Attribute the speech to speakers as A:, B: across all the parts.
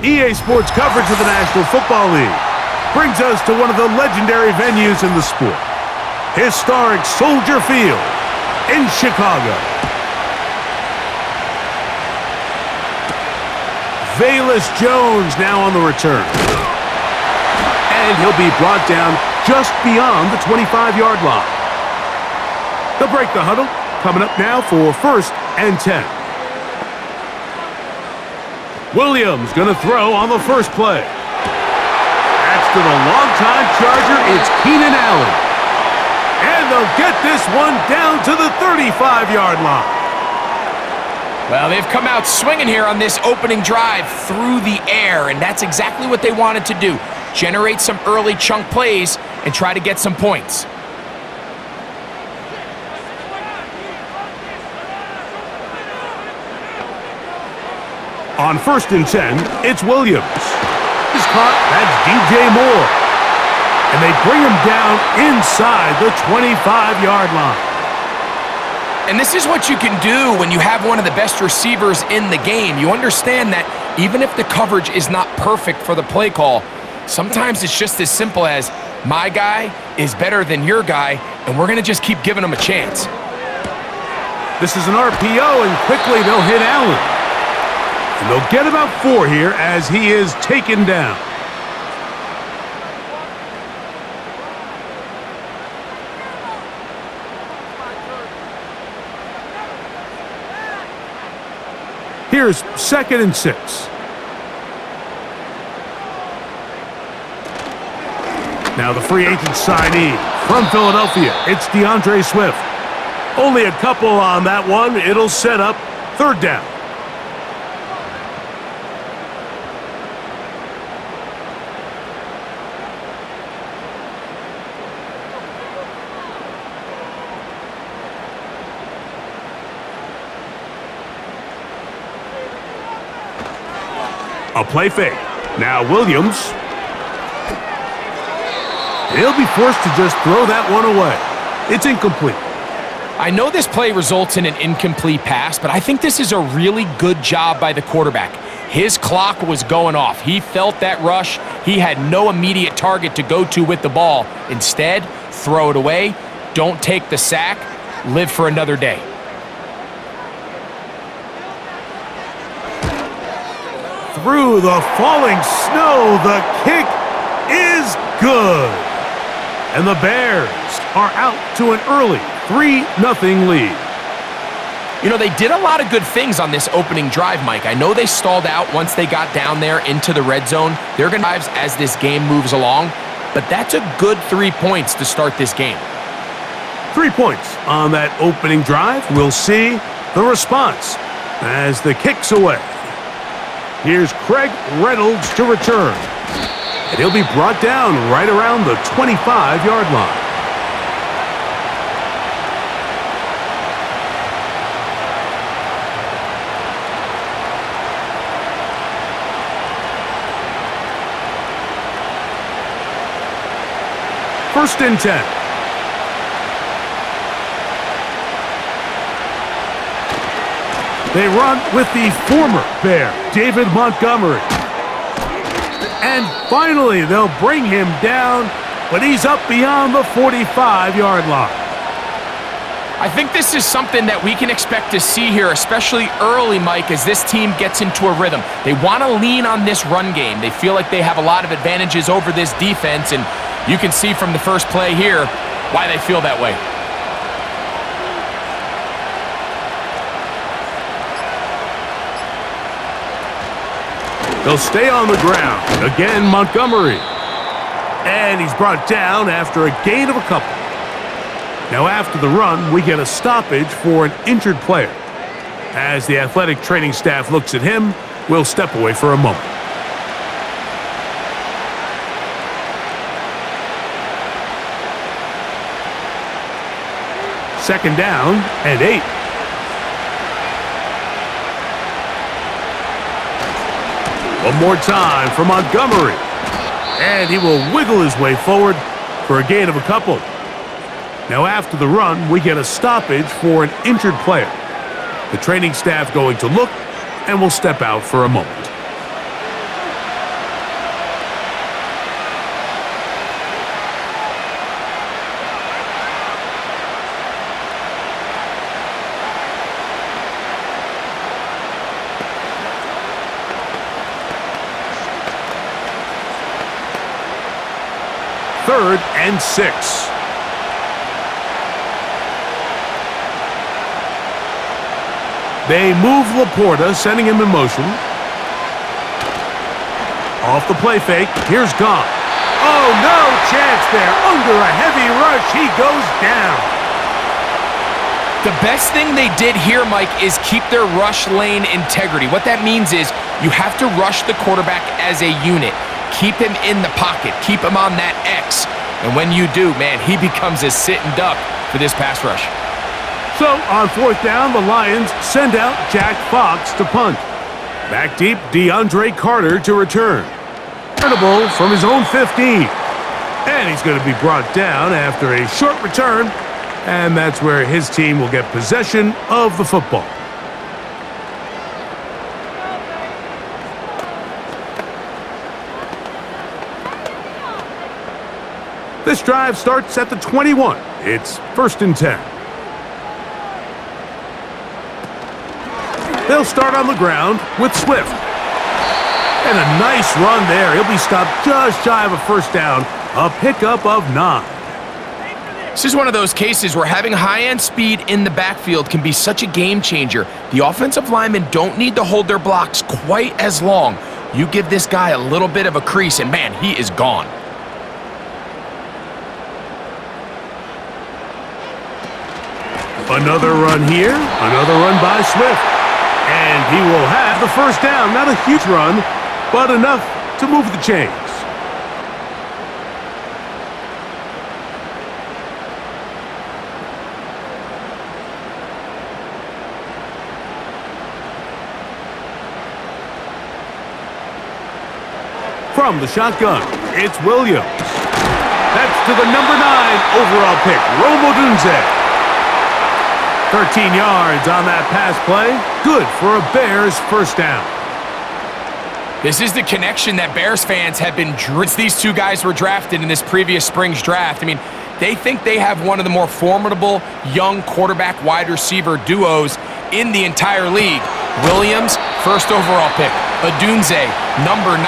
A: EA Sports coverage of the National Football League brings us to one of the legendary venues in the sport, historic Soldier Field in Chicago. Velus Jones now on the return. And he'll be brought down just beyond the 25-yard line. They'll break the huddle, coming up now for 1st and 10. Williams going to throw on the first play. That's to the longtime Charger, it's Keenan Allen. And they'll get this one down to the 35-yard line.
B: Well, they've come out swinging here on this opening drive through the air, and that's exactly what they wanted to do. Generate some early chunk plays and try to get some points.
A: On 1st and 10, it's Williams. He's caught, that's DJ Moore. And they bring him down inside the 25-yard line.
B: And this is what you can do when you have one of the best receivers in the game. You understand that even if the coverage is not perfect for the play call, sometimes it's just as simple as, my guy is better than your guy, and we're going to just keep giving him a chance.
A: This is an RPO, and quickly they'll hit Allen. And they'll get about 4 here as he is taken down. Here's 2nd and 6. Now the free agent signee from Philadelphia, it's DeAndre Swift. Only a couple on that one. It'll set up 3rd down. A play fake. Now Williams. He'll be forced to just throw that one away. It's incomplete.
B: I know this play results in an incomplete pass, but I think this is a really good job by the quarterback. His clock was going off. He felt that rush. He had no immediate target to go to with the ball. Instead, throw it away. Don't take the sack. Live for another day.
A: Through the falling snow, the kick is good. And the Bears are out to an early 3-0 lead.
B: You know, they did a lot of good things on this opening drive, Mike. I know they stalled out once they got down there into the red zone. They're going to drive as this game moves along, but that's a good 3 points to start this game.
A: 3 points on that opening drive. We'll see the response as the kick's away. Here's Craig Reynolds to return. And he'll be brought down right around the 25-yard line. First and 10. They run with the former Bear, David Montgomery. And finally, they'll bring him down, but he's up beyond the 45-yard line.
B: I think this is something that we can expect to see here, especially early, Mike, as this team gets into a rhythm. They want to lean on this run game. They feel like they have a lot of advantages over this defense, and you can see from the first play here why they feel that way.
A: They'll stay on the ground. Again, Montgomery. And he's brought down after a gain of a couple. Now after the run, we get a stoppage for an injured player. As the athletic training staff looks at him, we'll step away for a moment. Second down and 8. One more time for Montgomery. And he will wiggle his way forward for a gain of a couple. Now after the run, we get a stoppage for an injured player. The training staff going to look, and will step out for a moment. 3rd and 6. They move Laporta, sending him in motion. Off the play fake, here's Goff. Oh, no chance there. Under a heavy rush, he goes down.
B: The best thing they did here, Mike, is keep their rush lane integrity. What that means is you have to rush the quarterback as a unit. Keep him in the pocket. Keep him on that X. And when you do, man, he becomes a sitting duck for this pass rush.
A: So, on 4th down, the Lions send out Jack Fox to punt. Back deep, DeAndre Carter to return. Returnable from his own 15. And he's going to be brought down after a short return. And that's where his team will get possession of the football. This drive starts at the 21. It's 1st and 10. They'll start on the ground with Swift. And a nice run there. He'll be stopped just shy of a 1st down. A pickup of 9.
B: This is one of those cases where having high-end speed in the backfield can be such a game changer. The offensive linemen don't need to hold their blocks quite as long. You give this guy a little bit of a crease, and man, he is gone.
A: Another run here, another run by Swift. And he will have the 1st down. Not a huge run, but enough to move the chains. From the shotgun, it's Williams. That's to the number 9 overall pick, Rome Odunze. 13 yards on that pass play. Good for a Bears 1st down.
B: This is the connection that Bears fans have been dreaming. These two guys were drafted in this previous spring's draft. I mean, they think they have one of the more formidable young quarterback wide receiver duos in the entire league. Williams, 1st overall pick. Odunze, number 9.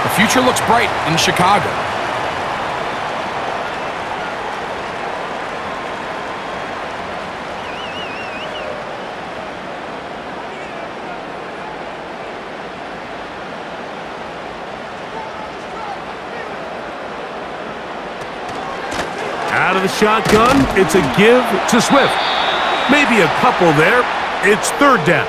B: The future looks bright in Chicago.
A: Out of the shotgun, it's a give to Swift. Maybe a couple there. It's 3rd down.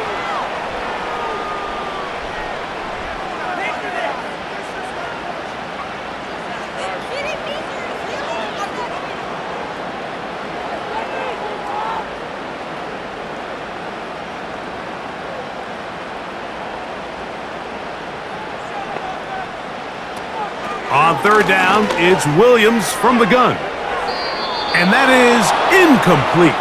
A: On 3rd down, it's Williams from the gun. And that is incomplete.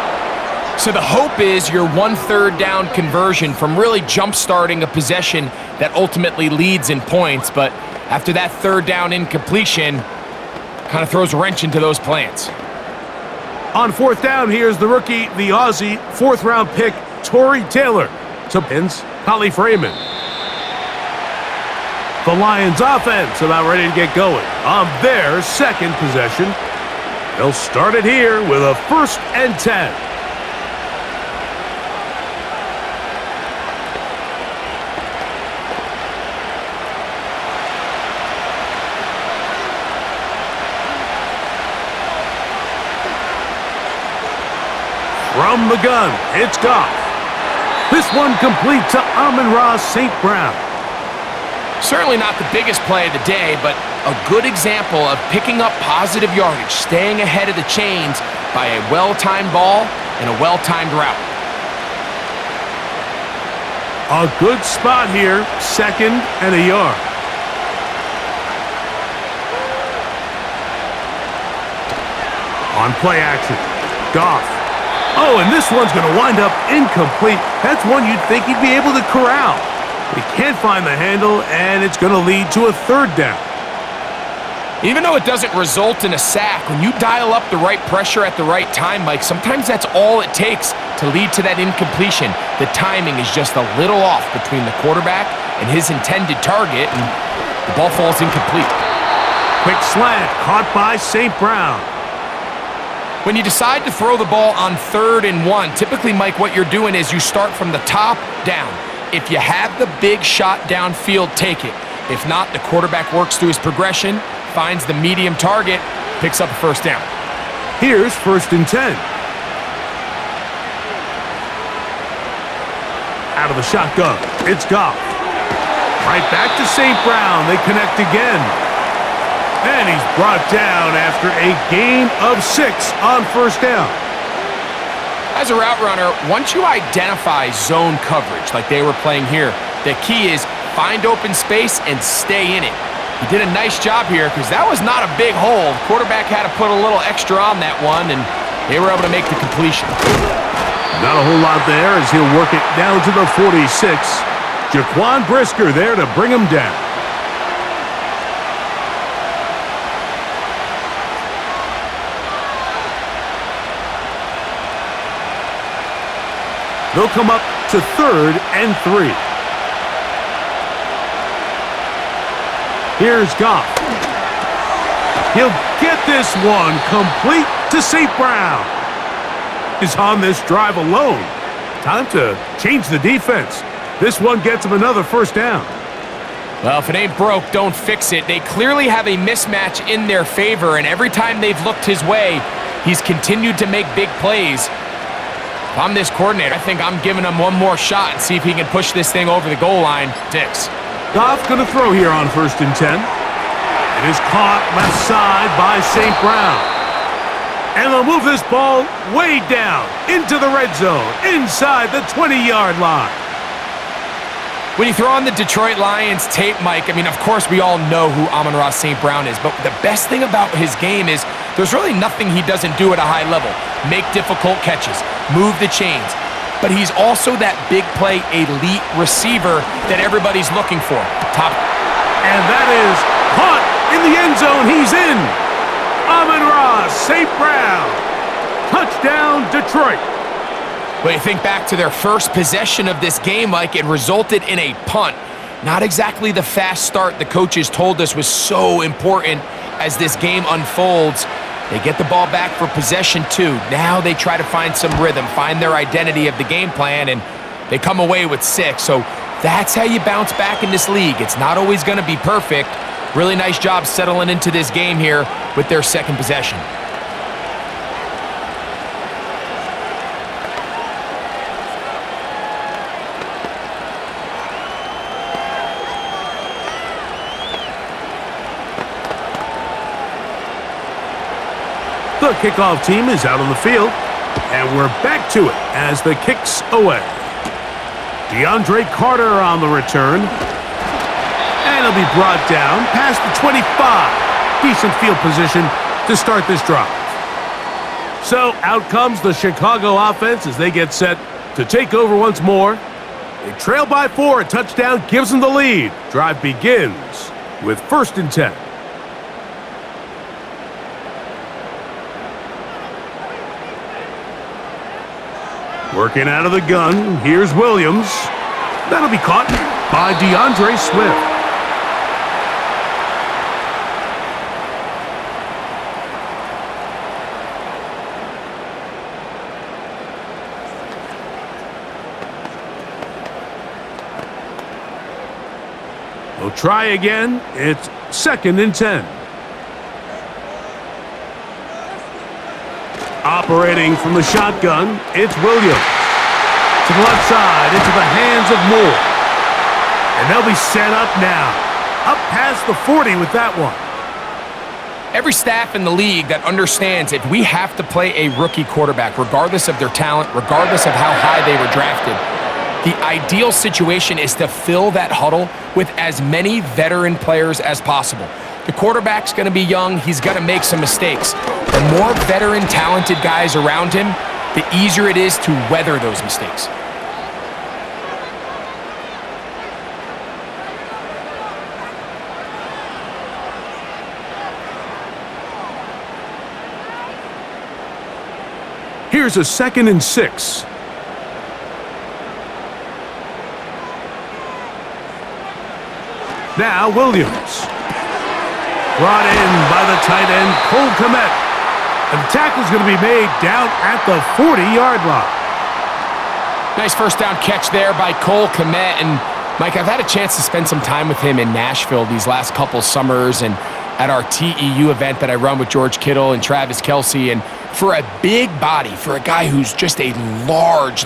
B: So the hope is your 1/3 down conversion from really jump-starting a possession that ultimately leads in points. But after that 3rd down incompletion, kind of throws a wrench into those plans.
A: On 4th down, here's the rookie, the Aussie, 4th-round pick, Torrey Taylor. To pins, Collie Freeman. The Lions offense about ready to get going on their 2nd possession. They'll start it here with a 1st and 10. From the gun, it's Goff. This one complete to Amon-Ra St. Brown.
B: Certainly not the biggest play of the day, but a good example of picking up positive yardage, staying ahead of the chains by a well-timed ball and a well-timed route.
A: A good spot here, 2nd and a yard. On play action, Goff. Oh, and this one's going to wind up incomplete. That's one you'd think he'd be able to corral. He can't find the handle, and it's going to lead to a 3rd down.
B: Even though it doesn't result in a sack, when you dial up the right pressure at the right time, Mike, sometimes that's all it takes to lead to that incompletion. The timing is just a little off between the quarterback and his intended target, and the ball falls incomplete.
A: Quick slant, caught by St. Brown.
B: When you decide to throw the ball on 3rd and 1, typically, Mike, what you're doing is you start from the top down. If you have the big shot downfield, take it. If not, the quarterback works through his progression, finds the medium target, picks up a first down.
A: Here's 1st and 10. Out of the shotgun, it's Goff. Right back to St. Brown. They connect again. And he's brought down after a gain of 6 on 1st down.
B: As a route runner, once you identify zone coverage like they were playing here, the key is find open space and stay in it. He did a nice job here because that was not a big hole. The quarterback had to put a little extra on that one, and they were able to make the completion.
A: Not a whole lot there as he'll work it down to the 46. Jaquan Brisker there to bring him down. They'll come up to 3rd and 3. Here's Goff. He'll get this one complete to St. Brown. Is on this drive alone. Time to change the defense. This one gets him another 1st down.
B: Well, if it ain't broke, don't fix it. They clearly have a mismatch in their favor, and every time they've looked his way, he's continued to make big plays. If I'm this coordinator, I think I'm giving him one more shot and see if he can push this thing over the goal line. Dix.
A: Goff going to throw here on 1st and 10. It is caught left side by St. Brown. And they'll move this ball way down into the red zone, inside the 20-yard line.
B: When you throw on the Detroit Lions tape, Mike, I mean, of course, we all know who Amon-Ra St. Brown is, but the best thing about his game is there's really nothing he doesn't do at a high level. Make difficult catches, move the chains. But he's also that big play elite receiver that everybody's looking for.
A: And that is caught in the end zone. He's in. Amon-Ra St. Brown. Touchdown, Detroit.
B: When you think back to their first possession of this game, Mike, it resulted in a punt. Not exactly the fast start the coaches told us was so important as this game unfolds. They get the ball back for possession 2. Now they try to find some rhythm, find their identity of the game plan, and they come away with 6. So that's how you bounce back in this league. It's not always going to be perfect. Really nice job settling into this game here with their 2nd possession.
A: The kickoff team is out on the field, and we're back to it as the kick's away. DeAndre Carter on the return, and he'll be brought down past the 25. Decent field position to start this drive. So out comes the Chicago offense as they get set to take over once more. They trail by 4. A touchdown gives them the lead. Drive begins with 1st and 10. Working out of the gun, here's Williams. That'll be caught by DeAndre Swift. We'll try again. It's 2nd and 10. Operating from the shotgun, it's Williams. To the left side, into the hands of Moore. And they'll be set up now. Up past the 40 with that one.
B: Every staff in the league that understands if we have to play a rookie quarterback, regardless of their talent, regardless of how high they were drafted, the ideal situation is to fill that huddle with as many veteran players as possible. The quarterback's going to be young. He's going to make some mistakes. The more veteran, talented guys around him, the easier it is to weather those mistakes.
A: Here's a 2nd and 6. Now Williams. Brought in by the tight end, Cole Kmet. And the tackle's going to be made down at the 40-yard line.
B: Nice first down catch there by Cole Kmet. And, Mike, I've had a chance to spend some time with him in Nashville these last couple summers and at our TEU event that I run with George Kittle and Travis Kelce. And for a big body, for a guy who's just a large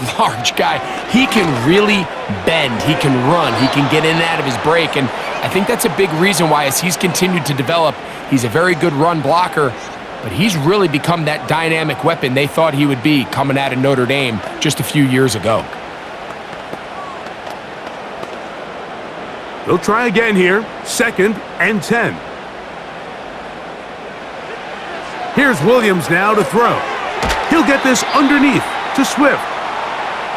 B: guy, he can really bend. He can run. He can get in and out of his break. And I think that's a big reason why, as he's continued to develop, he's a very good run blocker, but he's really become that dynamic weapon they thought he would be coming out of Notre Dame just a few years ago.
A: They'll try again here, 2nd and 10. Here's Williams now to throw. He'll get this underneath to Swift.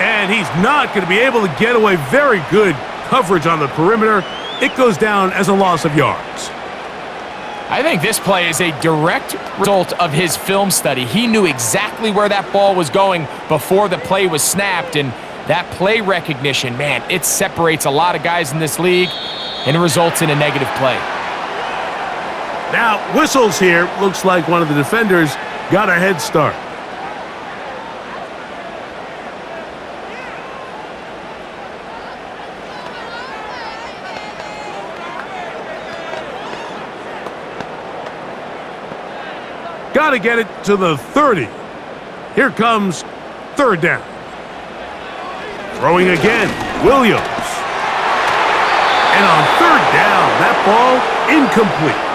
A: And he's not going to be able to get away. Very good coverage on the perimeter. It goes down as a loss of yards.
B: I think this play is a direct result of his film study. He knew exactly where that ball was going before the play was snapped, and that play recognition, man, it separates a lot of guys in this league, and it results in a negative play.
A: Now, whistles here. Looks like one of the defenders got a head start. Got to get it to the 30. Here comes 3rd down. Throwing again, Williams. And on 3rd down, that ball incomplete.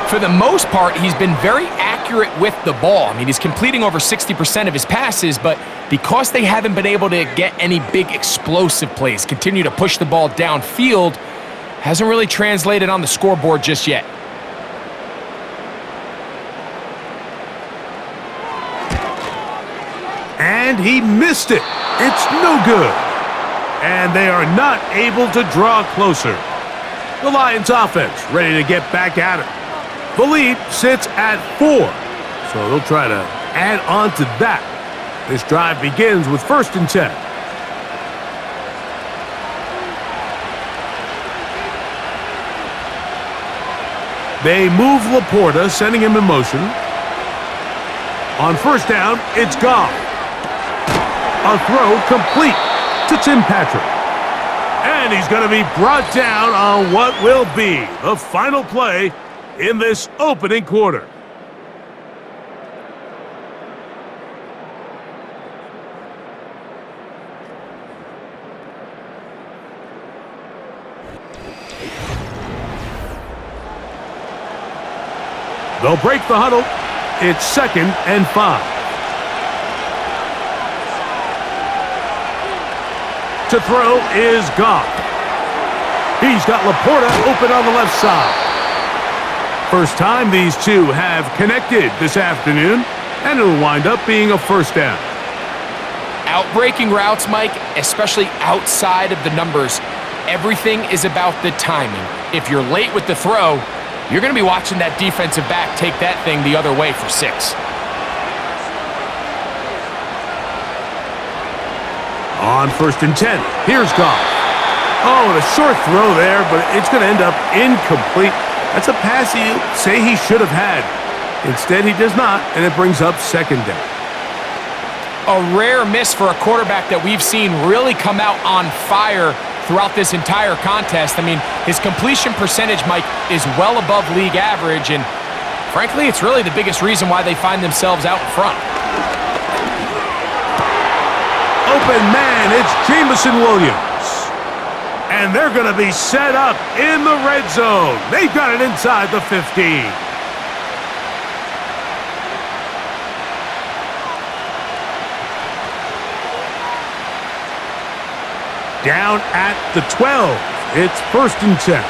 B: For the most part, he's been very accurate with the ball. I mean, he's completing over 60% of his passes, but because they haven't been able to get any big explosive plays, continue to push the ball downfield, hasn't really translated on the scoreboard just yet.
A: And he missed it. It's no good. And they are not able to draw closer. The Lions offense ready to get back at it. The lead sits at 4. So they'll try to add on to that. This drive begins with 1st and 10. They move Laporta, sending him in motion. On 1st down, it's Goff. A throw complete to Tim Patrick. And he's going to be brought down on what will be the final play in this opening quarter. They'll break the huddle. It's 2nd and 5. To throw is Goff. He's got Laporta open on the left side. First time these two have connected this afternoon, and it'll wind up being a 1st down.
B: Outbreaking routes, Mike, especially outside of the numbers, everything is about the timing. If you're late with the throw, you're going to be watching that defensive back take that thing the other way for 6.
A: On 1st and 10, here's Goff. Oh, and a short throw there, but it's going to end up incomplete. That's a pass you say he should have had. Instead, he does not, and it brings up 2nd down.
B: A rare miss for a quarterback that we've seen really come out on fire throughout this entire contest. I mean, his completion percentage, Mike, is well above league average, and frankly, it's really the biggest reason why they find themselves out in front.
A: Open man, it's Jameson Williams. And they're going to be set up in the red zone. They've got it inside the 15. Down at the 12. It's 1st and 10.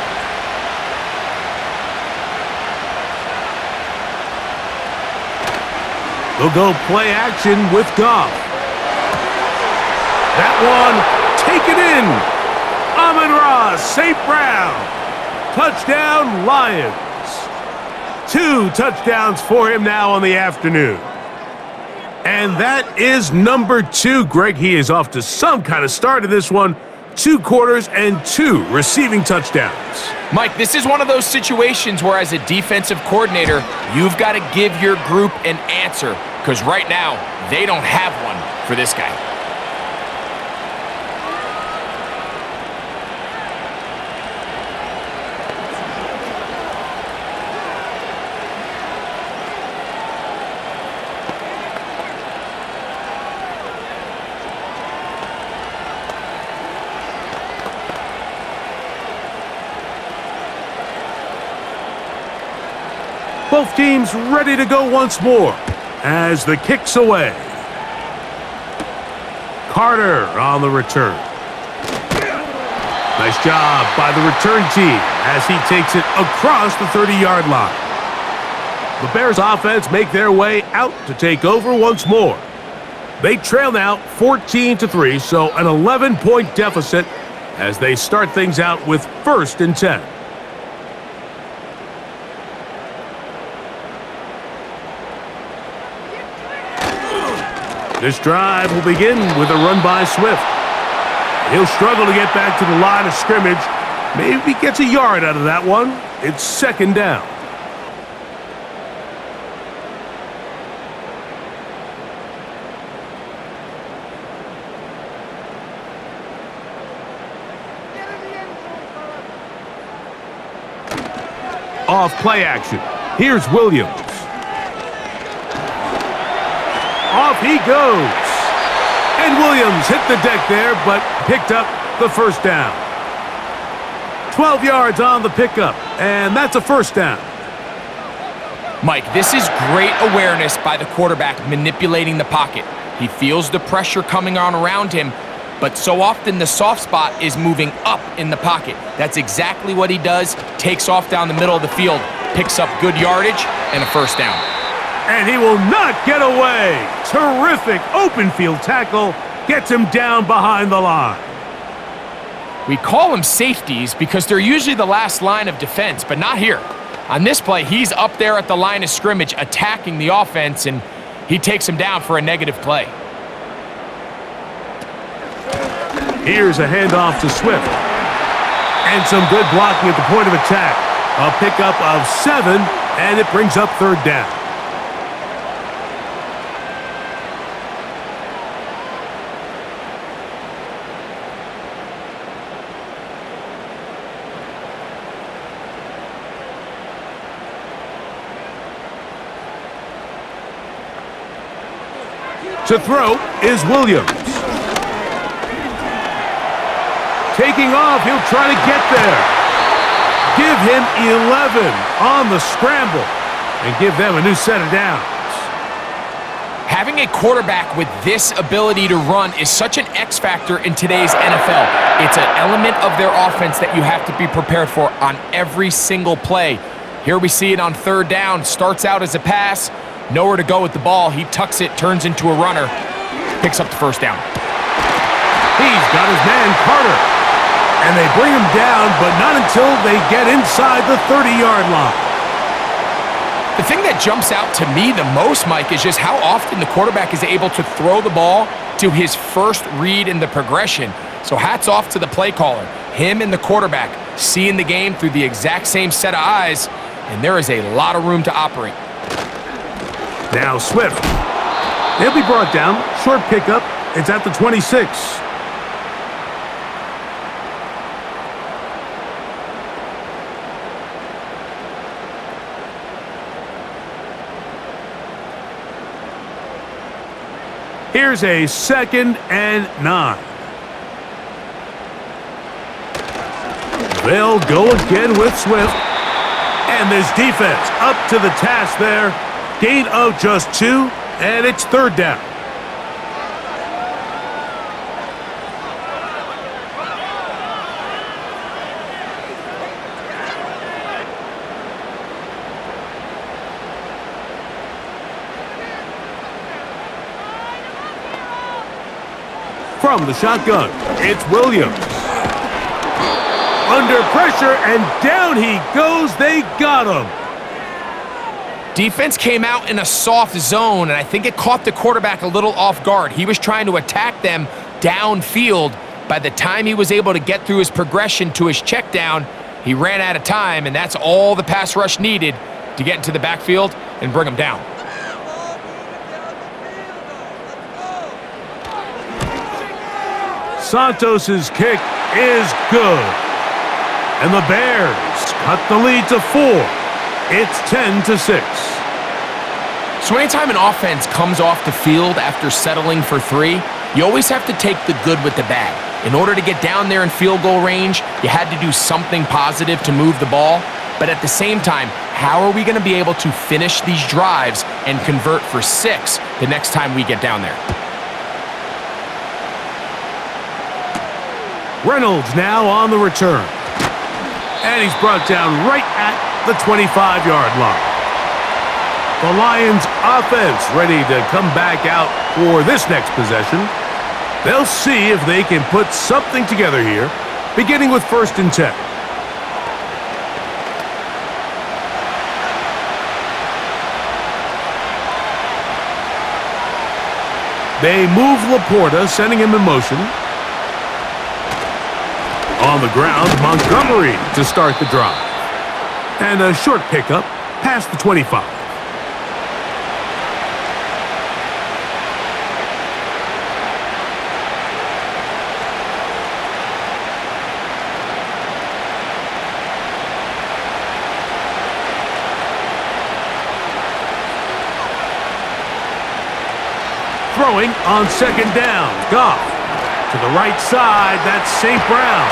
A: They'll go play action with Goff. That one taken in. Amon-Ra St. Brown. Touchdown, Lions. 2 touchdowns for him now on the afternoon. And that is number 2, Greg. He is off to some kind of start in this one. 2 quarters and 2 receiving touchdowns.
B: Mike, this is one of those situations where as a defensive coordinator, you've got to give your group an answer, because right now, they don't have one for this guy.
A: Both teams ready to go once more as the kick's away. Carter on the return. Nice job by the return team as he takes it across the 30-yard line. The Bears offense make their way out to take over once more. They trail now 14-3, so an 11-point deficit as they start things out with 1st and 10. This drive will begin with a run by Swift. He'll struggle to get back to the line of scrimmage. Maybe gets a yard out of that one. It's 2nd down. Off play action. Here's Williams. Off he goes. And Williams hit the deck there, but picked up the 1st down. 12 yards on the pickup, and that's a 1st down.
B: Mike, this is great awareness by the quarterback manipulating the pocket. He feels the pressure coming on around him, but so often the soft spot is moving up in the pocket. That's exactly what he does. Takes off down the middle of the field, picks up good yardage, and a 1st down.
A: And he will not get away. Terrific open field tackle. Gets him down behind the line.
B: We call them safeties because they're usually the last line of defense, but not here. On this play, he's up there at the line of scrimmage attacking the offense, and he takes him down for a negative play.
A: Here's a handoff to Swift. And some good blocking at the point of attack. A pickup of 7, and it brings up 3rd down. To throw is Williams. Taking off, he'll try to get there. Give him 11 on the scramble and give them a new set of downs.
B: Having a quarterback with this ability to run is such an X factor in today's NFL. It's an element of their offense that you have to be prepared for on every single play. Here we see it on 3rd down. Starts out as a pass. Nowhere to go with the ball. He tucks it, turns into a runner, picks up the 1st down.
A: He's got his man, Carter. And they bring him down, but not until they get inside the 30-yard line.
B: The thing that jumps out to me the most, Mike, is just how often the quarterback is able to throw the ball to his first read in the progression. So hats off to the play caller. Him and the quarterback seeing the game through the exact same set of eyes, and there is a lot of room to operate.
A: Now Swift. He'll be brought down. Short pickup. It's at the 26. Here's a 2nd and 9. They'll go again with Swift. And this defense up to the task there. Gain of just 2, and it's 3rd down. From the shotgun, it's Williams. Under pressure, and down he goes. They got him.
B: Defense came out in a soft zone, and I think it caught the quarterback a little off guard. He was trying to attack them downfield, By the time he was able to get through his progression to his check down, he ran out of time, and that's all the pass rush needed to get into the backfield and bring him down.
A: Santos's kick is good. And the Bears cut the lead to 4. It's 10-6.
B: So anytime an offense comes off the field after settling for 3, you always have to take the good with the bad. In order to get down there in field goal range, you had to do something positive to move the ball. But at the same time, how are we going to be able to finish these drives and convert for 6 the next time we get down there?
A: Reynolds now on the return. And he's brought down right at the 25-yard line. The Lions offense ready to come back out for this next possession. They'll see if they can put something together here, beginning with 1st and 10. They move Laporta, sending him in motion. On the ground, Montgomery to start the drive. And a short pickup past the 25. Throwing on 2nd down, Goff. To the right side, that's St. Brown.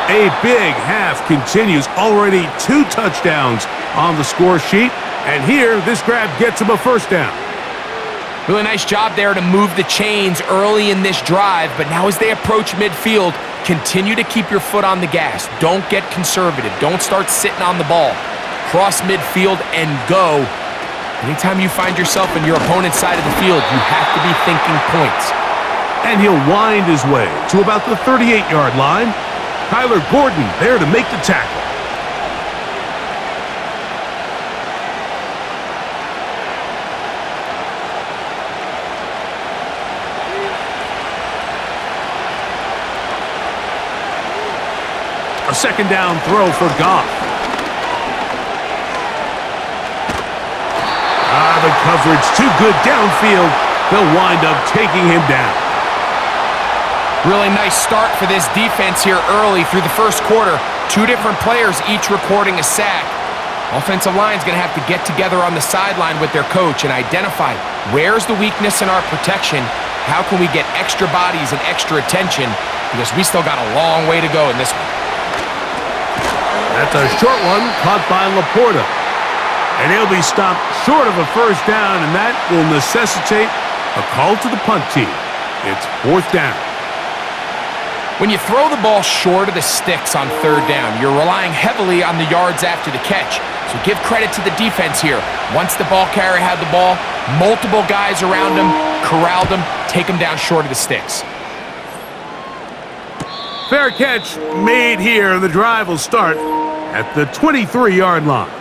A: A big half continues. Already 2 touchdowns on the score sheet. And here, this grab gets him a 1st down.
B: Really nice job there to move the chains early in this drive. But now as they approach midfield, continue to keep your foot on the gas. Don't get conservative. Don't start sitting on the ball. Cross midfield and go. Anytime you find yourself in your opponent's side of the field, you have to be thinking points.
A: And he'll wind his way to about the 38-yard line. Kyler Gordon there to make the tackle. A 2nd down throw for Goff. The coverage too good downfield. They'll wind up taking him down.
B: Really nice start for this defense here early through the 1st quarter. 2 different players each recording a sack. Offensive line's going to have to get together on the sideline with their coach and identify where's the weakness in our protection. How can we get extra bodies and extra attention? Because we still got a long way to go in this one.
A: That's a short one caught by Laporta. And he'll be stopped short of a 1st down, and that will necessitate a call to the punt team. It's 4th down.
B: When you throw the ball short of the sticks on 3rd down, you're relying heavily on the yards after the catch. So give credit to the defense here. Once the ball carrier had the ball, multiple guys around him, corralled him, take him down short of the sticks.
A: Fair catch made here. The drive will start at the 23-yard line.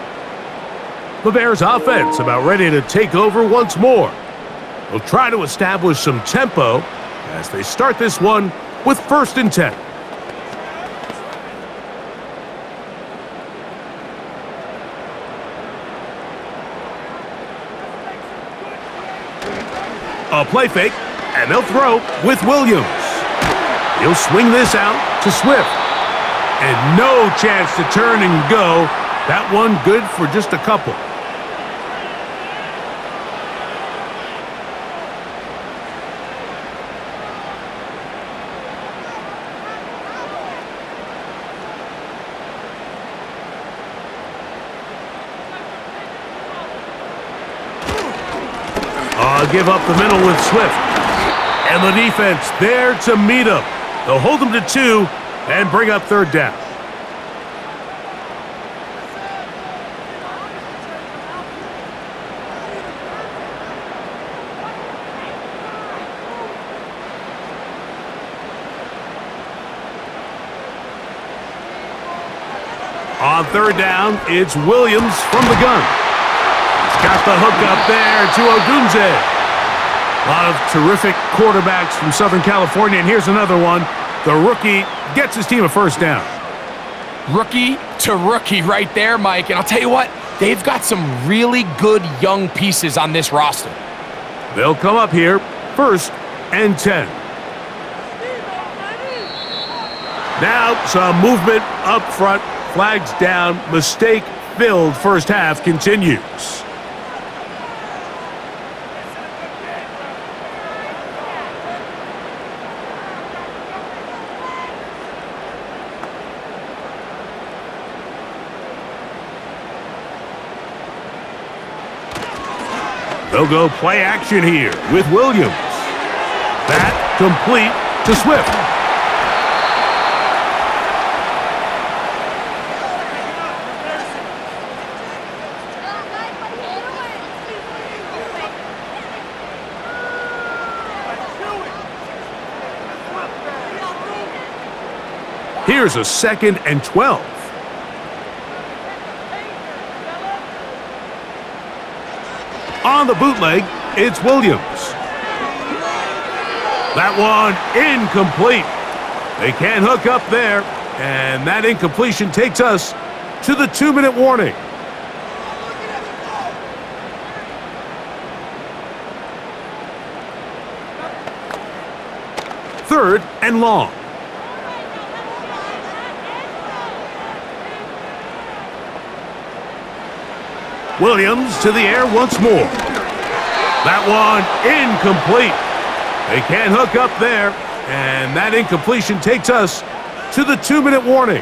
A: The Bears offense about ready to take over once more. They'll try to establish some tempo as they start this one with 1st and 10. A play fake, and they'll throw with Williams. He'll swing this out to Swift. And no chance to turn and go. That one good for just a couple. Give up the middle with Swift. And the defense there to meet him. They'll hold him to 2 and bring up 3rd down. On 3rd down, it's Williams from the gun. Got the hook up there to Odunze. A lot of terrific quarterbacks from Southern California, and here's another one. The rookie gets his team a first down.
B: Rookie to rookie right there, Mike. And I'll tell you what, they've got some really good young pieces on this roster.
A: They'll come up here, 1st and 10. Now some movement up front, flags down, mistake-filled first half continues. They'll go play action here with Williams. That complete to Swift. Here's a 2nd and 12. On the bootleg, it's Williams. That one incomplete. They can't hook up there, and that incompletion takes us to the 2-minute warning. Third and long. Williams to the air once more. That one incomplete. They can't hook up there, and that incompletion takes us to the 2-minute warning.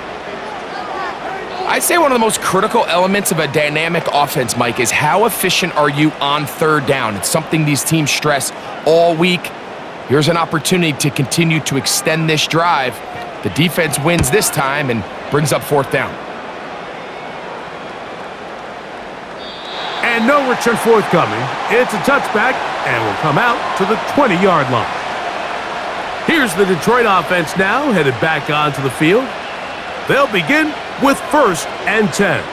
B: I'd say one of the most critical elements of a dynamic offense, Mike, is how efficient are you on 3rd down. It's something these teams stress all week. Here's an opportunity to continue to extend this drive. The defense wins this time and brings up 4th down.
A: And no return forthcoming. It's a touchback and will come out to the 20-yard line. Here's the Detroit offense now, headed back onto the field. They'll begin with 1st and 10.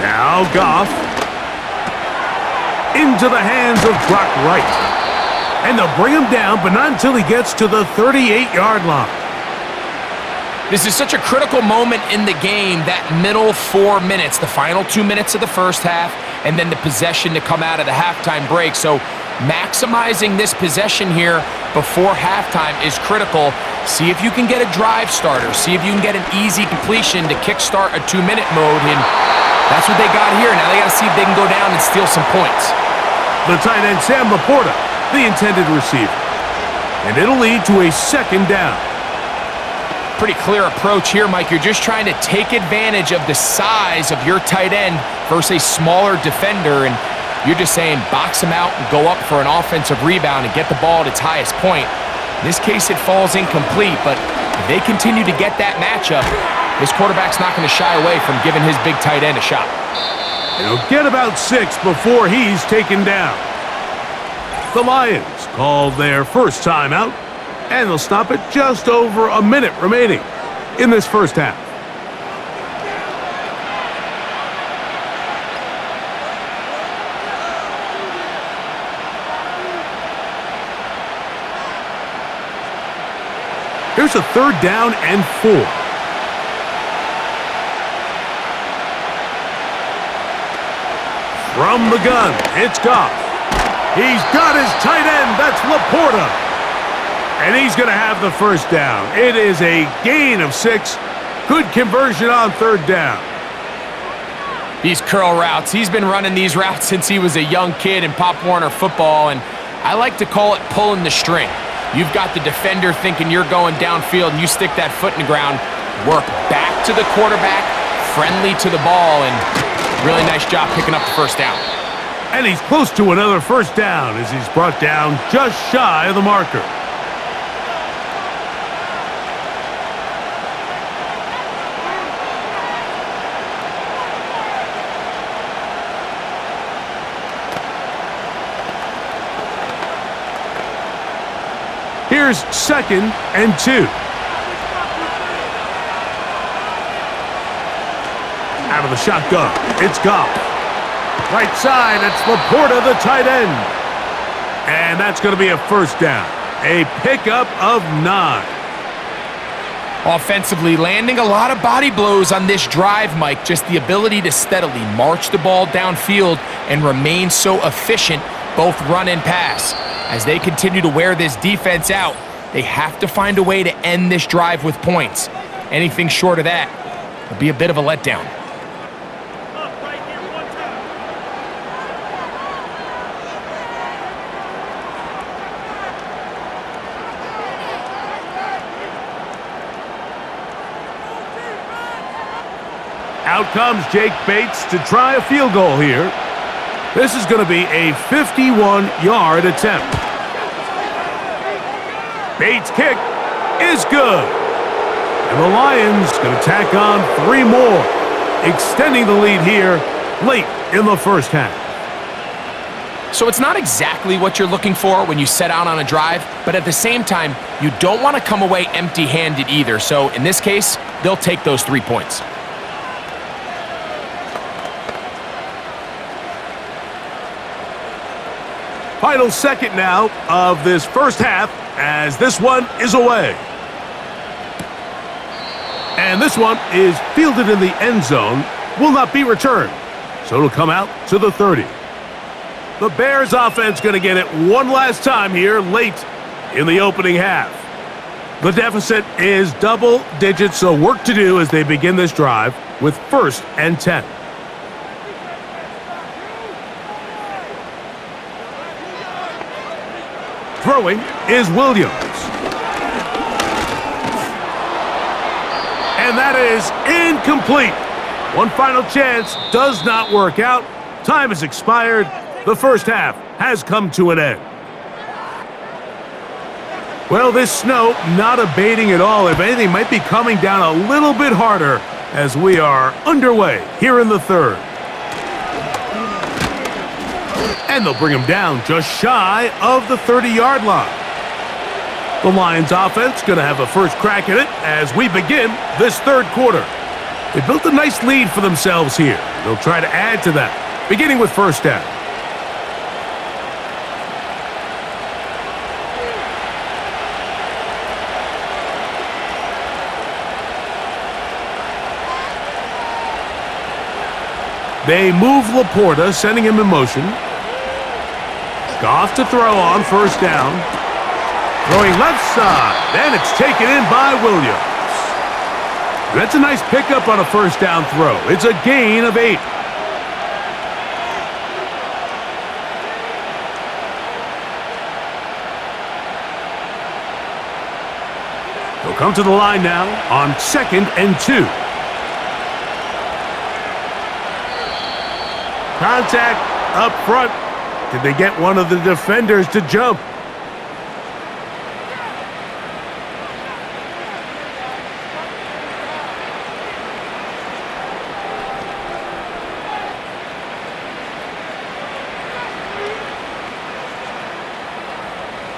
A: Now Goff. Into the hands of Brock Wright. And they'll bring him down, but not until he gets to the 38-yard line.
B: This is such a critical moment in the game, that middle 4 minutes, the final 2 minutes of the first half, and then the possession to come out of the halftime break. So maximizing this possession here before halftime is critical. See if you can get a drive starter. See if you can get an easy completion to kickstart a 2-minute mode, and that's what they got here. Now they got to see if they can go down and steal some points.
A: The tight end, Sam Laporta, the intended receiver. And it'll lead to a 2nd down.
B: Pretty clear approach here, Mike. You're just trying to take advantage of the size of your tight end versus a smaller defender, and you're just saying box him out and go up for an offensive rebound and get the ball at its highest point. In this case, it falls incomplete, but if they continue to get that matchup, this quarterback's not going to shy away from giving his big tight end a shot.
A: And he'll get about 6 before he's taken down. The Lions call their first timeout, and they'll stop it just over a minute remaining in this first half. Here's a 3rd down and 4. From the gun, it's Goff. He's got his tight end. That's Laporta. And he's going to have the first down. It is a gain of 6. Good conversion on 3rd down.
B: These curl routes. He's been running these routes since he was a young kid in Pop Warner football, and I like to call it pulling the string. You've got the defender thinking you're going downfield, and you stick that foot in the ground, work back to the quarterback, friendly to the ball, and really nice job picking up the first down.
A: And he's close to another first down as he's brought down just shy of the marker. Here's 2nd and 2. of the shotgun. It's Goff. Right side, it's Laporta, the tight end. And that's going to be a first down. A pickup of 9.
B: Offensively, landing a lot of body blows on this drive, Mike. Just the ability to steadily march the ball downfield and remain so efficient, both run and pass. As they continue to wear this defense out, they have to find a way to end this drive with points. Anything short of that would be a bit of a letdown.
A: Out comes Jake Bates to try a field goal here. This is going to be a 51-yard attempt. Bates' kick is good. And the Lions going to tack on 3 more, extending the lead here late in the first half.
B: So it's not exactly what you're looking for when you set out on a drive, but at the same time, you don't want to come away empty-handed either. So in this case, they'll take those 3 points.
A: Final second now of this first half as this one is away. And this one is fielded in the end zone, will not be returned. So it'll come out to the 30. The Bears offense going to get it one last time here late in the opening half. The deficit is double digits, so work to do as they begin this drive with 1st and 10. Throwing is Williams. And that is incomplete. One final chance does not work out. Time has expired. The first half has come to an end. Well, this snow not abating at all. If anything, might be coming down a little bit harder as we are underway here in the third. And they'll bring him down just shy of the 30-yard line. The Lions offense going to have a first crack at it as we begin this third quarter. They built a nice lead for themselves here. They'll try to add to that, beginning with first down. They move Laporta, sending him in motion. Goff to throw on first down. Throwing left side. Then it's taken in by Williams. That's a nice pickup on a first down throw. It's a gain of 8. They'll come to the line now on 2nd and 2. Contact up front. Did they get one of the defenders to jump?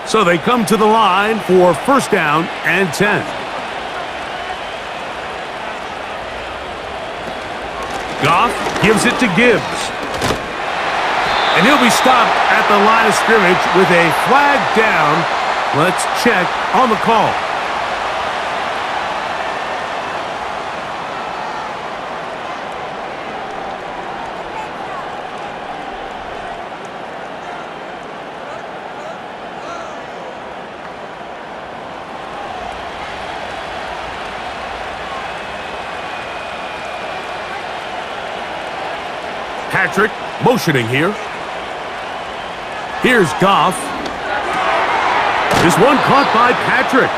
A: So they come to the line for first down and 10. Goff gives it to Gibbs. And he'll be stopped at the line of scrimmage with a flag down. Let's check on the call. Patrick motioning here. Here's Goff. This one caught by Patrick.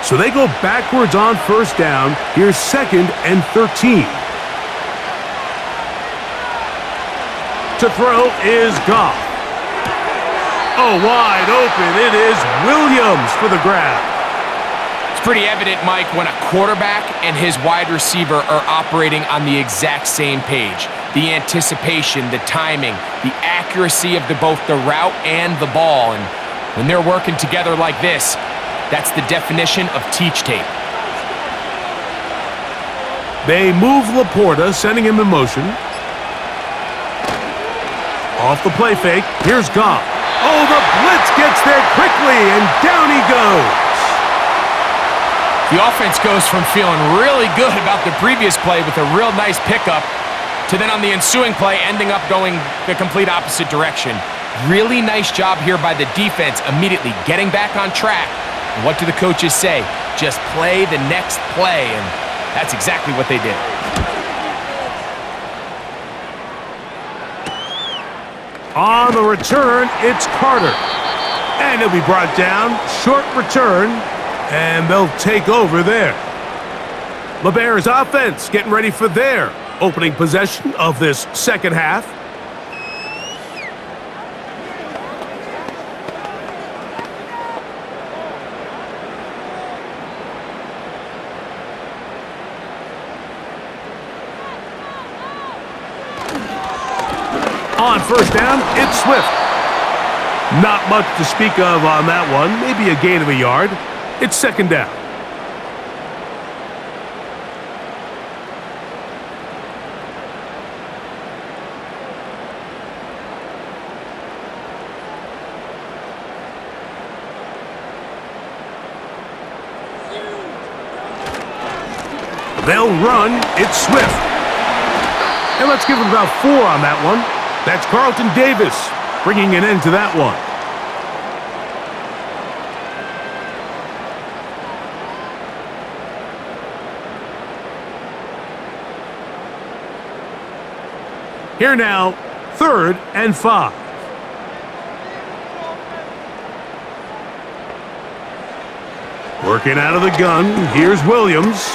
A: So they go backwards on first down. Here's 2nd and 13. To throw is Goff. Oh, wide open. It is Williams for the grab.
B: It's pretty evident, Mike, when a quarterback and his wide receiver are operating on the exact same page. the anticipation, the timing, the accuracy of both the route and the ball. And when they're working together like this, that's the definition of teach tape.
A: They move Laporta, sending him in motion. Off the play fake, here's Goff. Oh, the blitz gets there quickly, and down he goes.
B: The offense goes from feeling really good about the previous play with a real nice pickup to then on the ensuing play ending up going the complete opposite direction. Really nice job here by the defense, immediately getting back on track. And what do the coaches say? Just play the next play, and that's exactly what they did.
A: On the return, it's Carter. And he'll be brought down. Short return, and they'll take over there. LeBear's offense getting ready for their opening possession of this second half. On first down, it's Swift. Not much to speak of on that one. Maybe a gain of a yard. It's second down. They'll run. It's Swift. And let's give him about 4 on that one. That's Carlton Davis bringing an end to that one. Here now, 3rd and 5. Working out of the gun, here's Williams.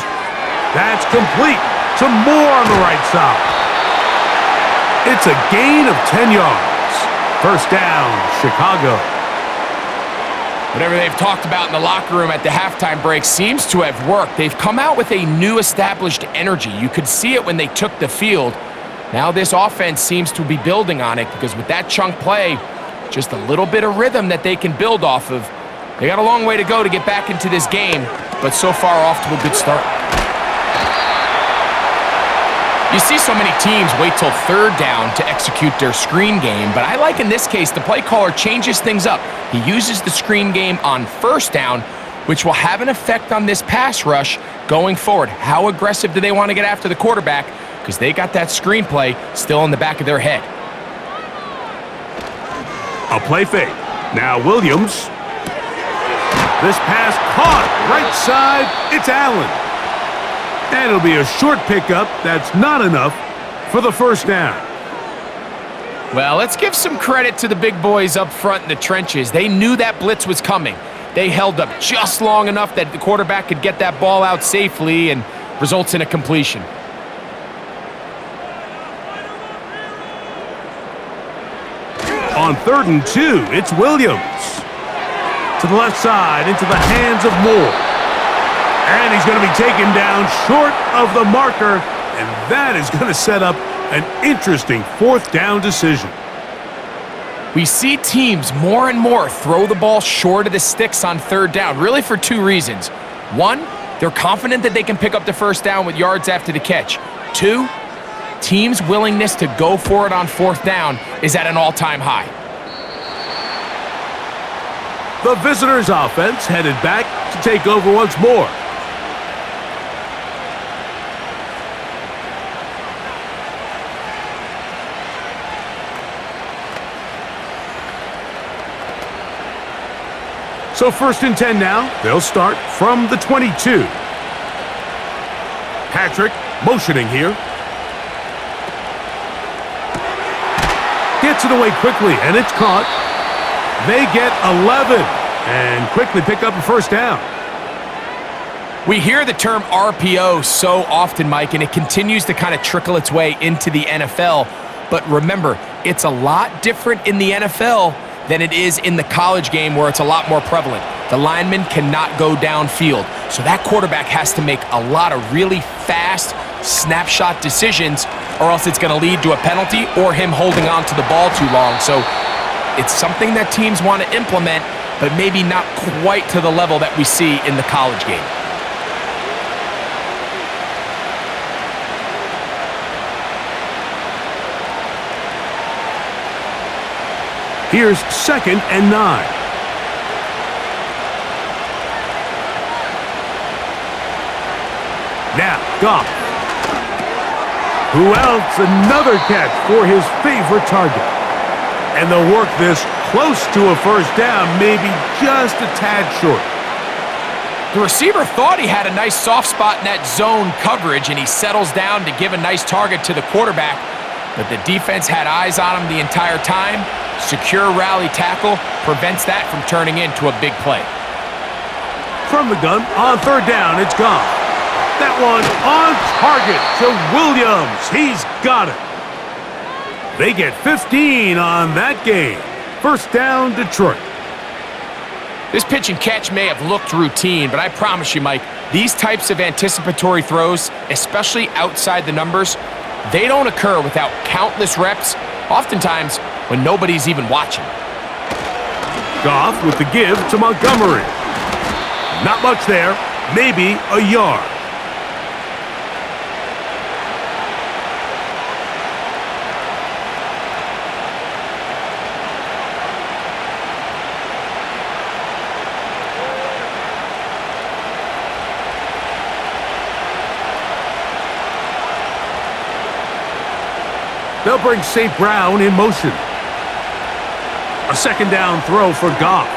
A: That's complete. Some more on the right side. It's a gain of 10 yards. First down, Chicago.
B: Whatever they've talked about in the locker room at the halftime break seems to have worked. They've come out with a new established energy. You could see it when they took the field. Now this offense seems to be building on it because with that chunk play, just a little bit of rhythm that they can build off of. They got a long way to go to get back into this game, but so far off to a good start. You see so many teams wait till 3rd down to execute their screen game, but I like in this case the play caller changes things up. He uses the screen game on 1st down, which will have an effect on this pass rush going forward. How aggressive do they want to get after the quarterback? Because they got that screen play still in the back of their head.
A: A play fake. Now Williams. This pass caught. Right side, it's Allen. And it'll be a short pickup. That's not enough for the first down.
B: Well, let's give some credit to the big boys up front in the trenches. They knew that blitz was coming. They held up just long enough that the quarterback could get that ball out safely and results in a completion.
A: On 3rd and 2, it's Williams. To the left side, into the hands of Moore. And he's going to be taken down short of the marker, and that is going to set up an interesting 4th down decision.
B: We see teams more and more throw the ball short of the sticks on 3rd down, really for 2 reasons. 1, they're confident that they can pick up the first down with yards after the catch. 2, teams' willingness to go for it on 4th down is at an all-time high.
A: The visitors' offense headed back to take over once more. So 1st and 10 now. They'll start from the 22. Patrick motioning here. Gets it away quickly, and it's caught. They get 11 and quickly pick up a first down.
B: We hear the term RPO so often, Mike, and it continues to kind of trickle its way into the NFL. But remember, it's a lot different in the NFL than it is in the college game where it's a lot more prevalent. The lineman cannot go downfield, so that quarterback has to make a lot of really fast snapshot decisions or else it's going to lead to a penalty or him holding on to the ball too long. So it's something that teams want to implement, but maybe not quite to the level that we see in the college game.
A: Here's 2nd and 9. Now, Goff. Who else? Another catch for his favorite target. And they'll work this close to a first down, maybe just a tad short.
B: The receiver thought he had a nice soft spot in that zone coverage, and he settles down to give a nice target to the quarterback. But the defense had eyes on him the entire time. Secure rally tackle prevents that from turning into a big play.
A: From the gun, on 3rd down, it's gone. That one on target to Williams. He's got it. They get 15 on that game. First down, Detroit.
B: This pitch and catch may have looked routine, but I promise you, Mike, these types of anticipatory throws, especially outside the numbers, they don't occur without countless reps, oftentimes when nobody's even watching.
A: Goff with the give to Montgomery. Not much there, maybe a yard. They'll bring St. Brown in motion. A 2nd down throw for Goff.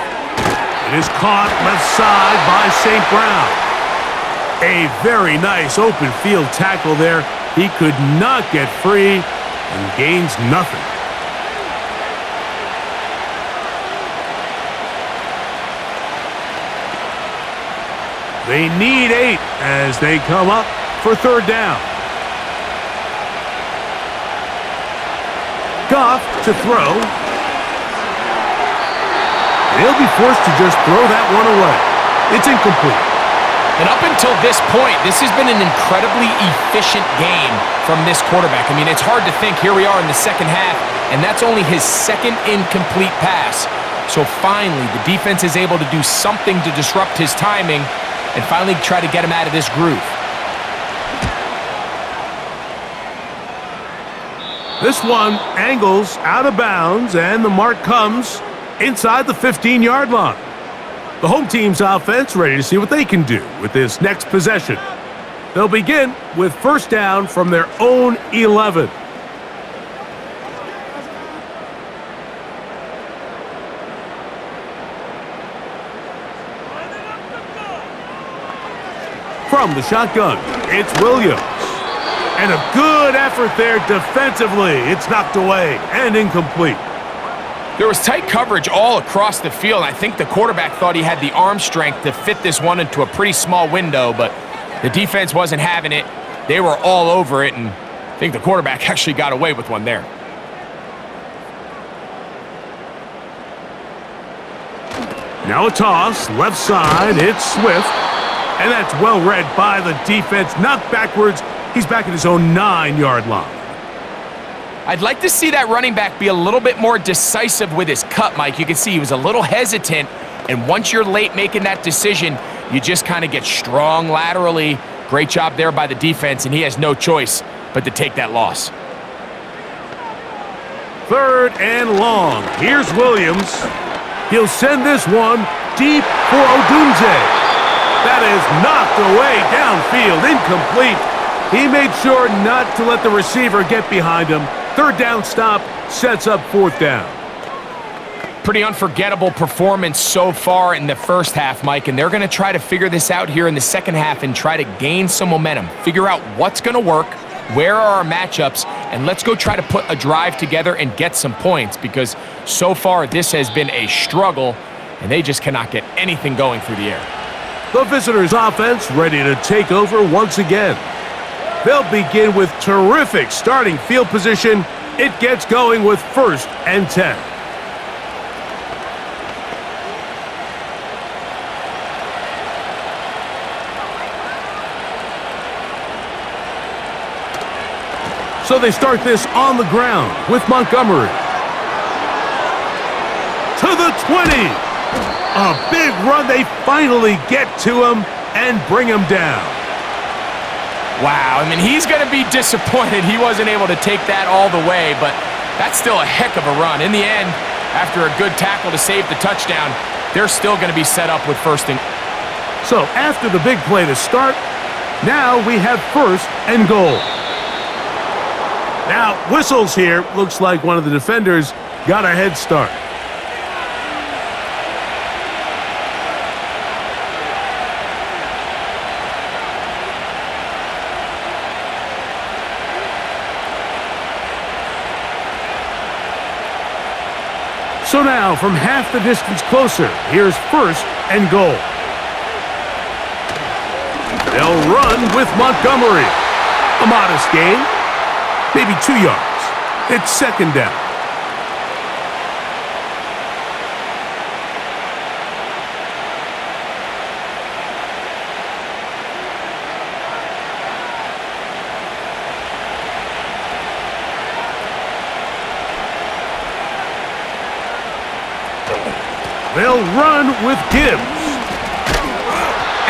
A: It is caught left side by St. Brown. A very nice open field tackle there. He could not get free and gains nothing. They need 8 as they come up for 3rd down. Goff to throw. They'll be forced to just throw that one away. It's incomplete.
B: And up until this point, this has been an incredibly efficient game from this quarterback. I mean, it's hard to think here we are in the second half, and that's only his 2nd incomplete pass. So finally, the defense is able to do something to disrupt his timing and finally try to get him out of this groove.
A: This one angles out of bounds, and the mark comes inside the 15-yard line. The home team's offense ready to see what they can do with this next possession. They'll begin with 1st down from their own 11. From the shotgun, it's Williams. And a good effort there defensively. It's knocked away and incomplete.
B: There was tight coverage all across the field. I think the quarterback thought he had the arm strength to fit this one into a pretty small window, but the defense wasn't having it. They were all over it, and I think the quarterback actually got away with one there.
A: Now a toss, left side, it's Swift. And that's well read by the defense. Knocked backwards. He's back at his own 9-yard line.
B: I'd like to see that running back be a little bit more decisive with his cut, Mike. You can see he was a little hesitant, and once you're late making that decision, you just kind of get strong laterally. Great job there by the defense, and he has no choice but to take that loss.
A: 3rd and long. Here's Williams. He'll send this one deep for Odunze. That is knocked away downfield, incomplete. He made sure not to let the receiver get behind him. 3rd down stop sets up 4th down.
B: Pretty unforgettable performance so far in the first half, Mike, and they're going to try to figure this out here in the second half and try to gain some momentum, figure out what's going to work, where are our matchups, and let's go try to put a drive together and get some points, because so far this has been a struggle, and they just cannot get anything going through the air.
A: The visitors' offense ready to take over once again. They'll begin with terrific starting field position. It gets going with 1st and 10. So they start this on the ground with Montgomery. To the 20. A big run. They finally get to him and bring him down.
B: Wow, I mean, he's going to be disappointed he wasn't able to take that all the way, but that's still a heck of a run. In the end, after a good tackle to save the touchdown, they're still going to be set up with first and...
A: So after the big play to start, now we have first and goal. Now, whistles here. Looks like one of the defenders got a head start. So now, from half the distance closer, here's first and goal. They'll run with Montgomery. A modest gain, maybe 2 yards. It's second down. They'll run with Gibbs.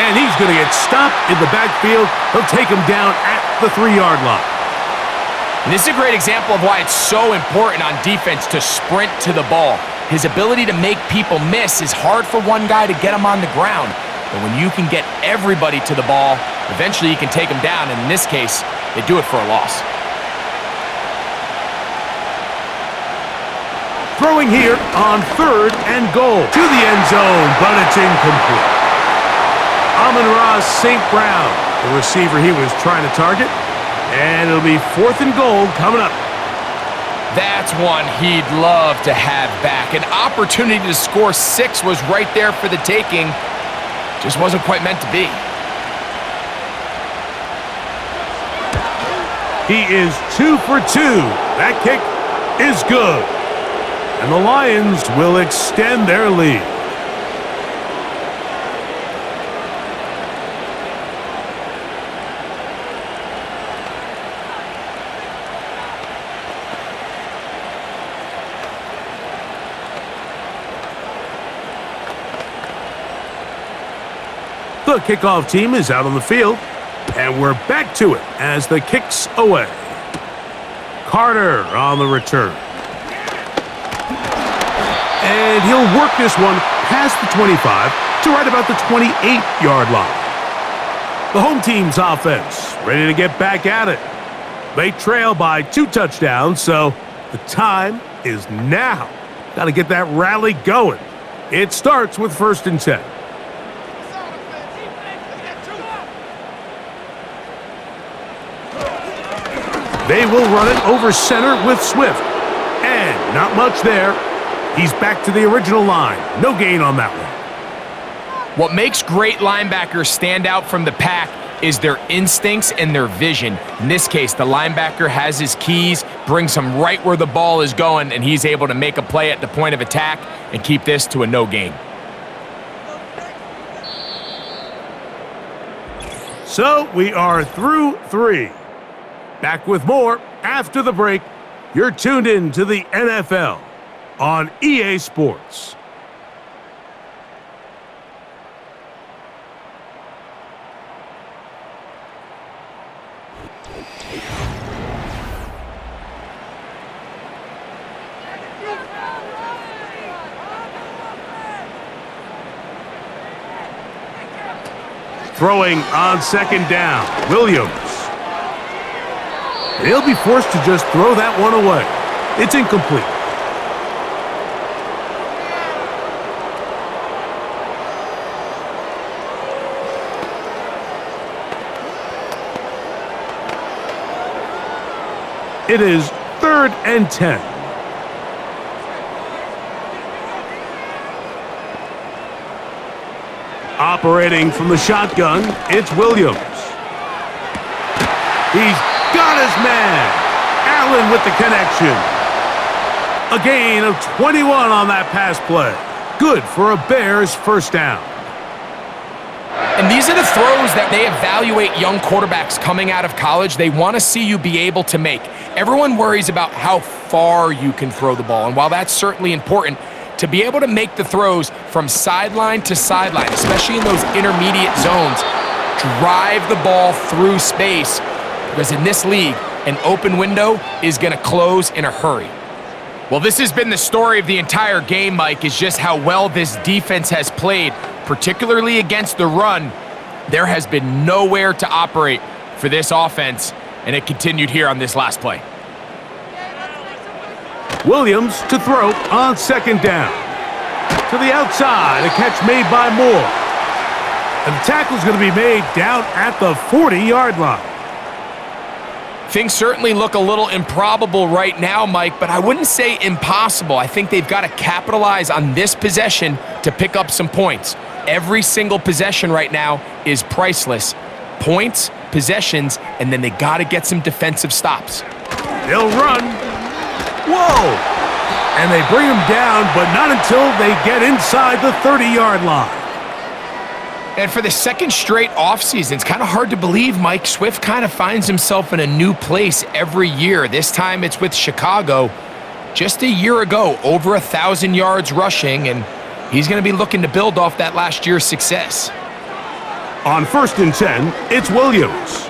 A: And he's going to get stopped in the backfield. He'll take him down at the 3-yard line.
B: And this is a great example of why it's so important on defense to sprint to the ball. His ability to make people miss is hard for one guy to get him on the ground. But when you can get everybody to the ball, eventually you can take him down. And in this case, they do it for a loss.
A: Throwing here on third and goal. To the end zone, but it's incomplete. Amon-Ra St. Brown, the receiver he was trying to target. And it'll be fourth and goal coming up.
B: That's one he'd love to have back. An opportunity to score 6 was right there for the taking. Just wasn't quite meant to be.
A: He is 2 for 2. That kick is good. And the Lions will extend their lead. The kickoff team is out on the field, and we're back to it as the kick's away. Carter on the return. And he'll work this one past the 25 to right about the 28-yard line. The home team's offense ready to get back at it. They trail by 2 touchdowns, so the time is now. Got to get that rally going. It starts with first and 10. They will run it over center with Swift. And not much there. He's back to the original line. No gain on that one.
B: What makes great linebackers stand out from the pack is their instincts and their vision. In this case, the linebacker has his keys, brings him right where the ball is going, and he's able to make a play at the point of attack and keep this to a no gain.
A: So we are through 3. Back with more after the break. You're tuned in to the NFL on EA Sports. Throwing on second down, Williams. He'll be forced to just throw that one away. It's incomplete. It is 3rd and 10. Operating from the shotgun, it's Williams. He's got his man. Allen with the connection. A gain of 21 on that pass play. Good for a Bears first down.
B: And these are the throws that they evaluate young quarterbacks coming out of college. They want to see you be able to make. Everyone worries about how far you can throw the ball. And while that's certainly important, to be able to make the throws from sideline to sideline, especially in those intermediate zones, drive the ball through space. Because in this league, an open window is going to close in a hurry. Well, this has been the story of the entire game, Mike, is just how well this defense has played, particularly against the run. There has been nowhere to operate for this offense, and it continued here on this last play.
A: Williams to throw on second down. To the outside, a catch made by Moore. And the tackle is going to be made down at the 40-yard line.
B: Things certainly look a little improbable right now, Mike, but I wouldn't say impossible. I think they've got to capitalize on this possession to pick up some points. Every single possession right now is priceless. Points, possessions, and then they got to get some defensive stops.
A: They'll run. Whoa! And they bring him down, but not until they get inside the 30-yard line.
B: And for the second straight offseason, it's kind of hard to believe Mike Swift kind of finds himself in a new place every year. This time it's with Chicago. Just a year ago, over 1,000 yards rushing, and he's going to be looking to build off that last year's success.
A: On 1st and 10, it's Williams.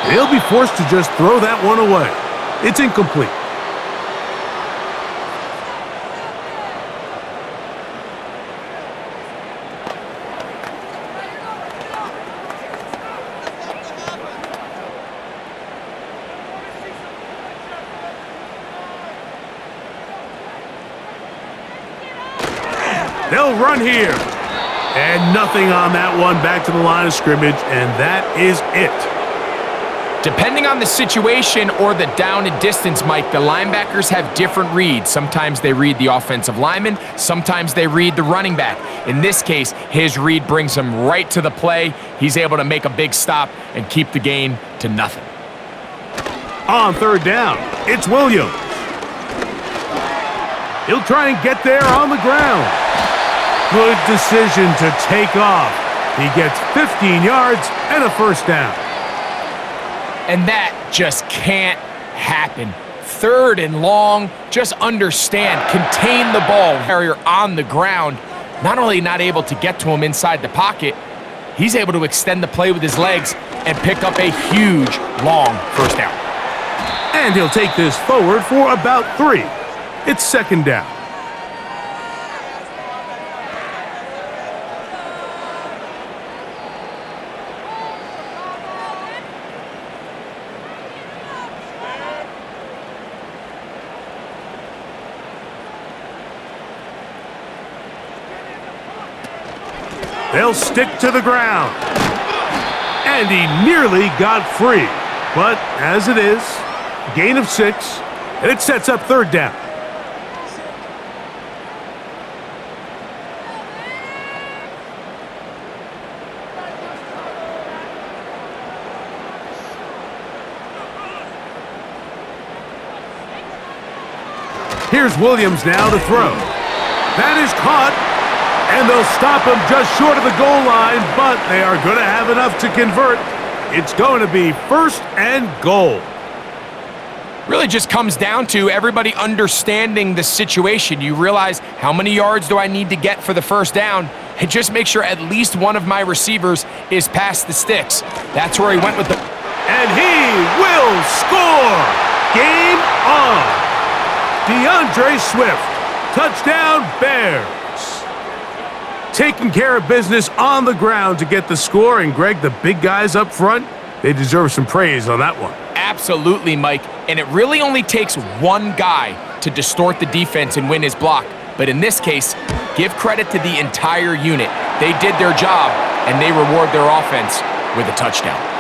A: They'll be forced to just throw that one away. It's incomplete. They'll run here. And nothing on that one, back to the line of scrimmage, and that is it.
B: Depending on the situation or the down and distance, Mike, the linebackers have different reads. Sometimes they read the offensive lineman, sometimes they read the running back. In this case, his read brings him right to the play. He's able to make a big stop and keep the gain to nothing.
A: On 3rd down, it's Williams. He'll try and get there on the ground. Good decision to take off. He gets 15 yards and a 1st down.
B: And that just can't happen. 3rd and long, just understand, contain the ball carrier on the ground. Not only not able to get to him inside the pocket, he's able to extend the play with his legs and pick up a huge, long 1st down.
A: And he'll take this forward for about 3. It's 2nd down. They'll stick to the ground. And he nearly got free. But as it is, gain of 6, and it sets up 3rd down. Here's Williams now to throw. That is caught. And they'll stop him just short of the goal line, but they are going to have enough to convert. It's going to be 1st and goal.
B: Really just comes down to everybody understanding the situation. You realize, how many yards do I need to get for the 1st down? And just make sure at least one of my receivers is past the sticks. That's where he went with the...
A: And he will score! Game on! DeAndre Swift. Touchdown, Bears. Taking care of business on the ground to get the score. And, Greg, the big guys up front, they deserve some praise on that one.
B: Absolutely, Mike. And it really only takes one guy to distort the defense and win his block. But in this case, give credit to the entire unit. They did their job, and they reward their offense with a touchdown.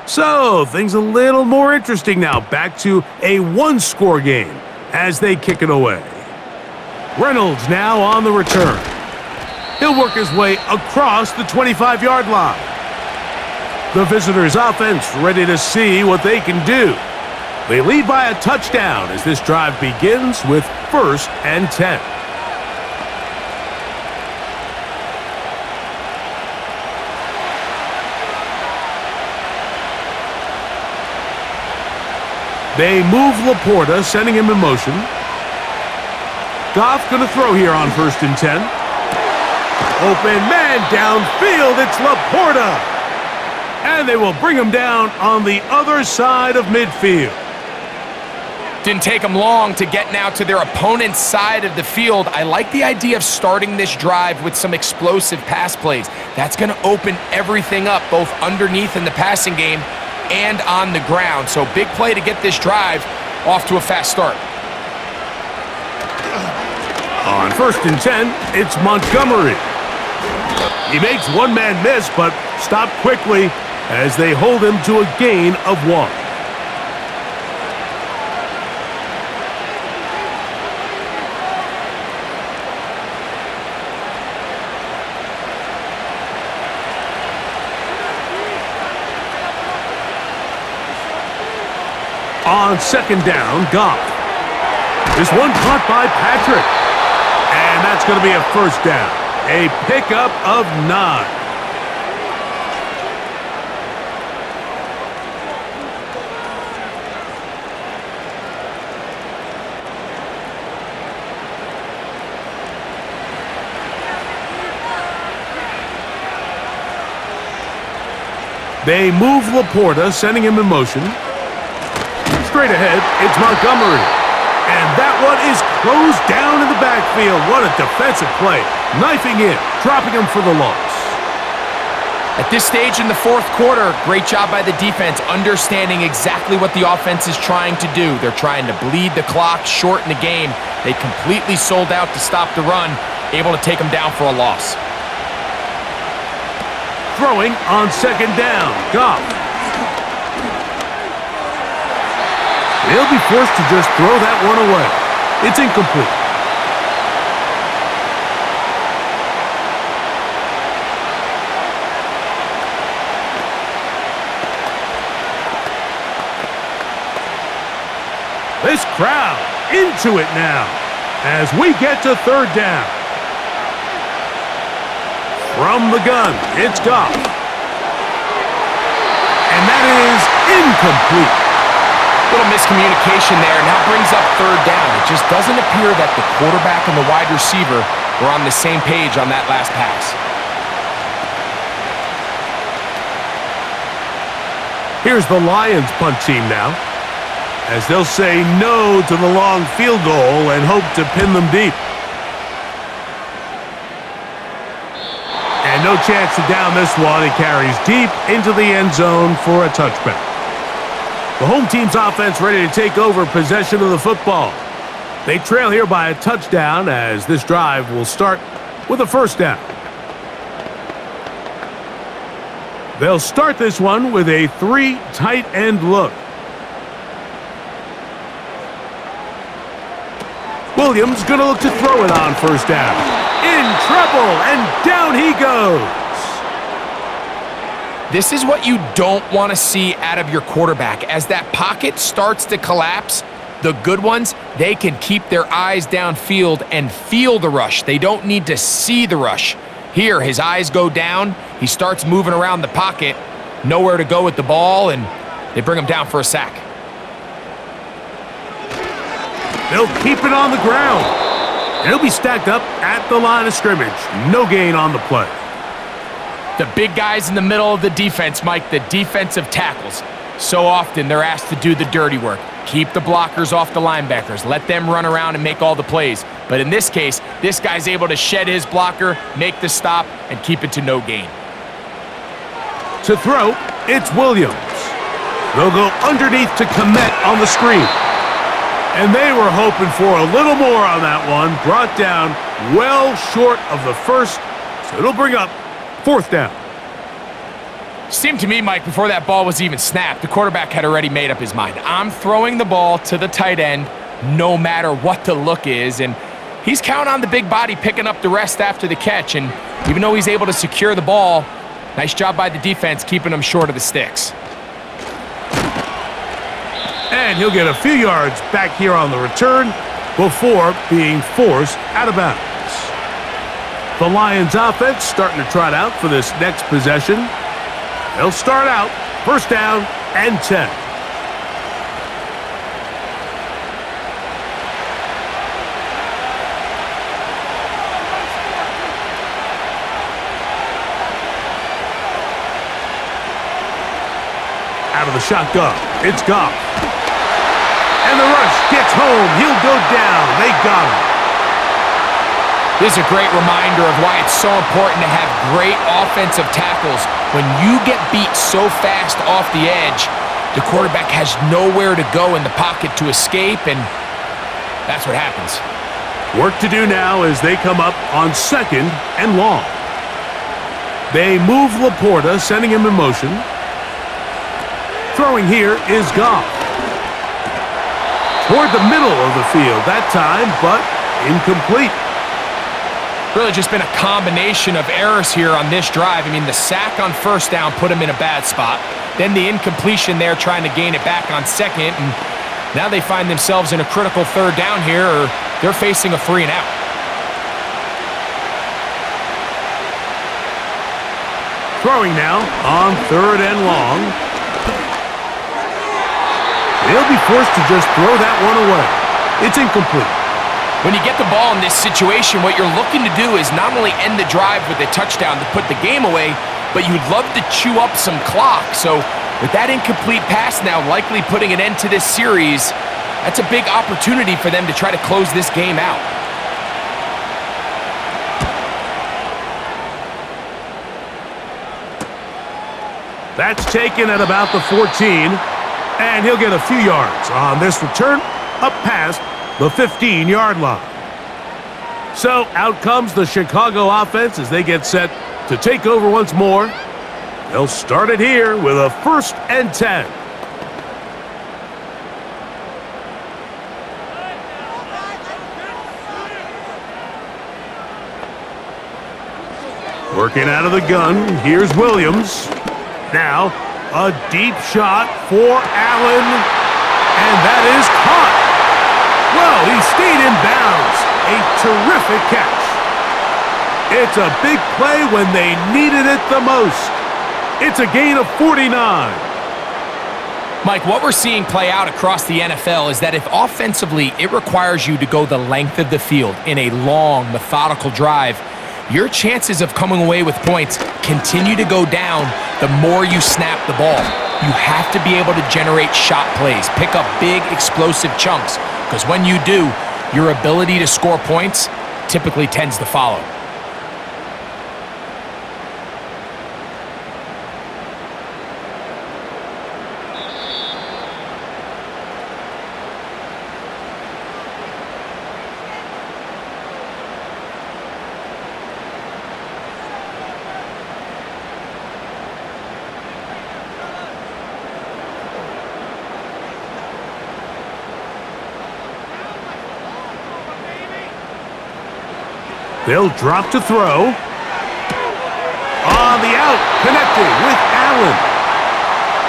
B: So, things a little more interesting now. Back to a one-score game.
A: as they kick it away. Reynolds now on the return. He'll work his way across the 25-yard line. The visitors' offense ready to see what they can do. They lead by a touchdown as this drive begins with 1st and 10. They move Laporta, sending him in motion. Goff going to throw here on 1st and 10. Open man downfield, it's Laporta. And they will bring him down on the other side of midfield.
B: Didn't take them long to get now to their opponent's side of the field. I like the idea of starting this drive with some explosive pass plays. That's going to open everything up, both underneath in the passing game and on the ground. So big play to get this drive off to a fast start.
A: On 1st and 10, it's Montgomery. He makes one man miss, but stopped quickly as they hold him to a gain of 1. On 2nd down, Goff. This one caught by Patrick. And that's going to be a 1st down. A pickup of 9. They move Laporta, sending him in motion. Straight ahead, it's Montgomery. And that one is closed down in the backfield. What a defensive play. Knifing in, dropping him for the loss.
B: At this stage in the 4th quarter, great job by the defense, understanding exactly what the offense is trying to do. They're trying to bleed the clock, shorten the game. They completely sold out to stop the run, able to take them down for a loss.
A: Throwing on 2nd down, Goff. They'll be forced to just throw that one away. It's incomplete. This crowd into it now as we get to 3rd down. From the gun, it's Goff. And that is incomplete.
B: Little miscommunication there, now brings up 3rd down. It just doesn't appear that the quarterback and the wide receiver were on the same page on that last pass.
A: Here's the Lions punt team now, as they'll say no to the long field goal and hope to pin them deep. And no chance to down this one. It carries deep into the end zone for a touchback. The home team's offense ready to take over possession of the football. They trail here by a touchdown as this drive will start with a 1st down. They'll start this one with a 3 tight end look. Williams going to look to throw it on 1st down. In trouble, and down he goes.
B: This is what you don't want to see out of your quarterback. As that pocket starts to collapse, the good ones, they can keep their eyes downfield and feel the rush. They don't need to see the rush. Here, his eyes go down. He starts moving around the pocket. Nowhere to go with the ball, and they bring him down for a sack.
A: They'll keep it on the ground. And he'll be stacked up at the line of scrimmage. No gain on the play.
B: The big guys in the middle of the defense, Mike, the defensive tackles. So often they're asked to do the dirty work. Keep the blockers off the linebackers. Let them run around and make all the plays. But in this case, this guy's able to shed his blocker, make the stop, and keep it to no gain.
A: To throw, it's Williams. They'll go underneath to Komet on the screen. And they were hoping for a little more on that one. Brought down well short of the 1st, so it'll bring up 4th down.
B: Seemed to me, Mike, before that ball was even snapped, the quarterback had already made up his mind. I'm throwing the ball to the tight end no matter what the look is. And he's counting on the big body picking up the rest after the catch. And even though he's able to secure the ball, nice job by the defense keeping him short of the sticks.
A: And he'll get a few yards back here on the return before being forced out of bounds. The Lions offense starting to trot out for this next possession. They'll start out first down and 10. Out of the shotgun, it's Goff. And the rush gets home. He'll go down. They got him.
B: This is a great reminder of why it's so important to have great offensive tackles. When you get beat so fast off the edge, the quarterback has nowhere to go in the pocket to escape, and that's what happens.
A: Work to do now as they come up on second and long. They move Laporta, sending him in motion. Throwing here is Goff. Toward the middle of the field that time, but incomplete.
B: Really just been a combination of errors here on this drive. I mean, the sack on first down put him in a bad spot. Then the incompletion there trying to gain it back on second. And now they find themselves in a critical third down here, or they're facing a 3 and out.
A: Throwing now on third and long. They'll be forced to just throw that one away. It's incomplete.
B: When you get the ball in this situation, what you're looking to do is not only end the drive with a touchdown to put the game away, but you'd love to chew up some clock. So with that incomplete pass now likely putting an end to this series, that's a big opportunity for them to try to close this game out.
A: That's taken at about the 14, and he'll get a few yards on this return up past the 15-yard line. So out comes the Chicago offense as they get set to take over once more. They'll start it here with a 1st and 10. Working out of the gun, here's Williams. Now, a deep shot for Allen, and that is caught. Well, he stayed in bounds. A terrific catch. It's a big play when they needed it the most. It's a gain of 49.
B: Mike, what we're seeing play out across the NFL is that if offensively it requires you to go the length of the field in a long, methodical drive, your chances of coming away with points continue to go down the more you snap the ball. You have to be able to generate shot plays, pick up big, explosive chunks, because when you do, your ability to score points typically tends to follow.
A: They'll drop to throw. On the out, connected with Allen.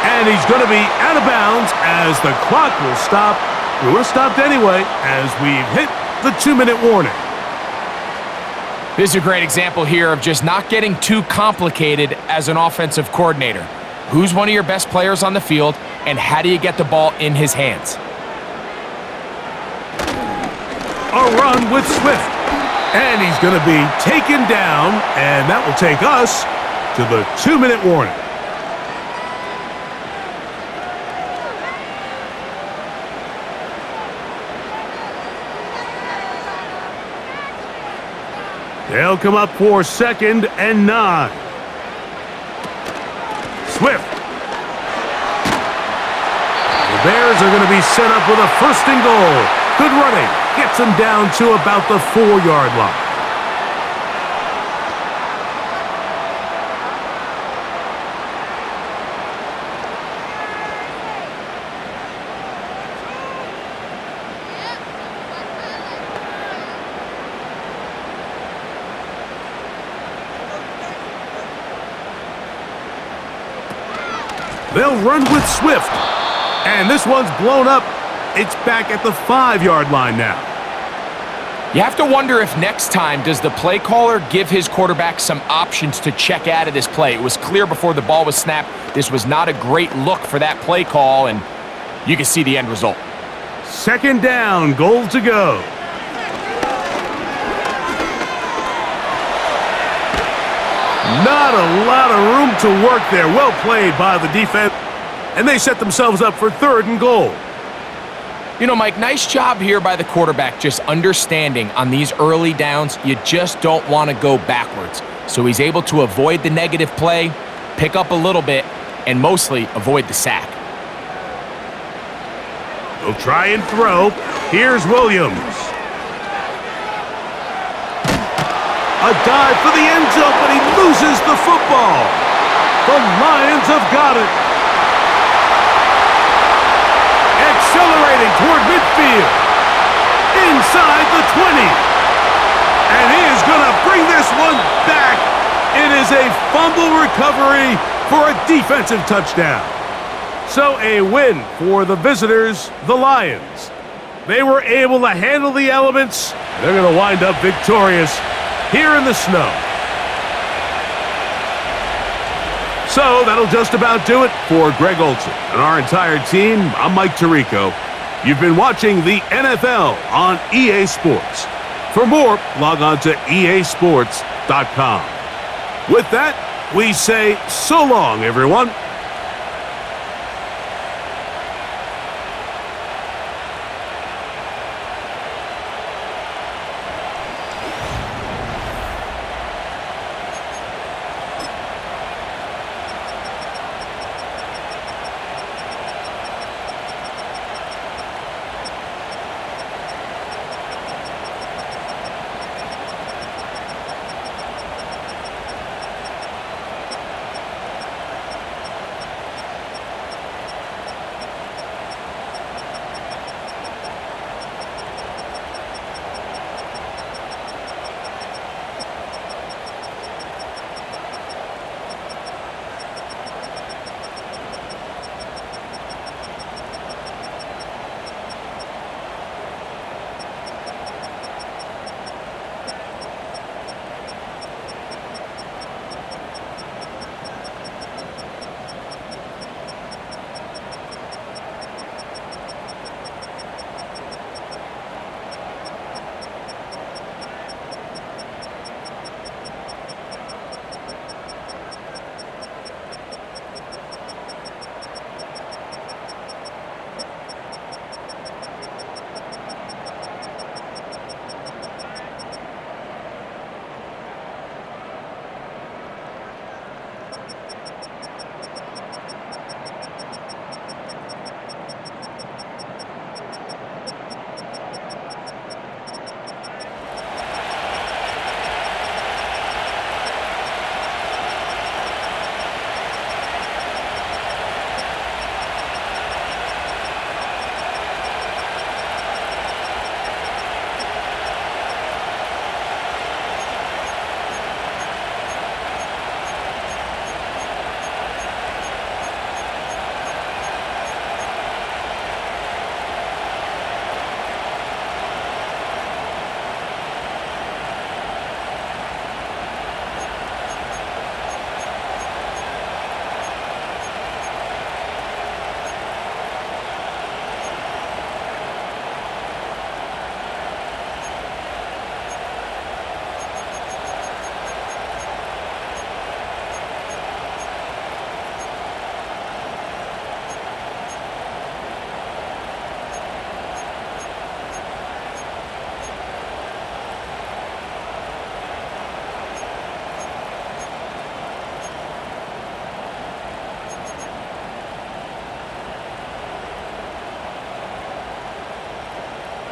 A: And he's going to be out of bounds as the clock will stop. We would have stopped anyway as we've hit the 2-minute warning.
B: This is a great example here of just not getting too complicated as an offensive coordinator. Who's one of your best players on the field, and how do you get the ball in his hands?
A: A run with Swift. And he's going to be taken down, and that will take us to the 2-minute warning. They'll come up for 2nd and 9. Swift. The Bears are going to be set up with a 1st and goal. Good running. Gets him down to about the 4-yard line. They'll run with Swift. And this one's blown up. It's back at the 5-yard line now.
B: You have to wonder if next time does the play caller give his quarterback some options to check out of this play. It was clear before the ball was snapped. This was not a great look for that play call, and you can see the end result.
A: 2nd down, goal to go. Not a lot of room to work there. Well played by the defense. And they set themselves up for 3rd and goal.
B: You know, Mike, nice job here by the quarterback just understanding on these early downs, you just don't want to go backwards. So he's able to avoid the negative play, pick up a little bit, and mostly avoid the sack.
A: He'll try and throw. Here's Williams. A dive for the end zone, but he loses the football. The Lions have got it. Accelerating toward midfield. Inside the 20. And he is going to bring this one back. It is a fumble recovery for a defensive touchdown. So a win for the visitors, the Lions. They were able to handle the elements. They're going to wind up victorious here in the snow. So that'll just about do it for Greg Olson and our entire team. I'm Mike Tirico. You've been watching the NFL on EA Sports. For more, log on to easports.com. With that, we say so long, everyone.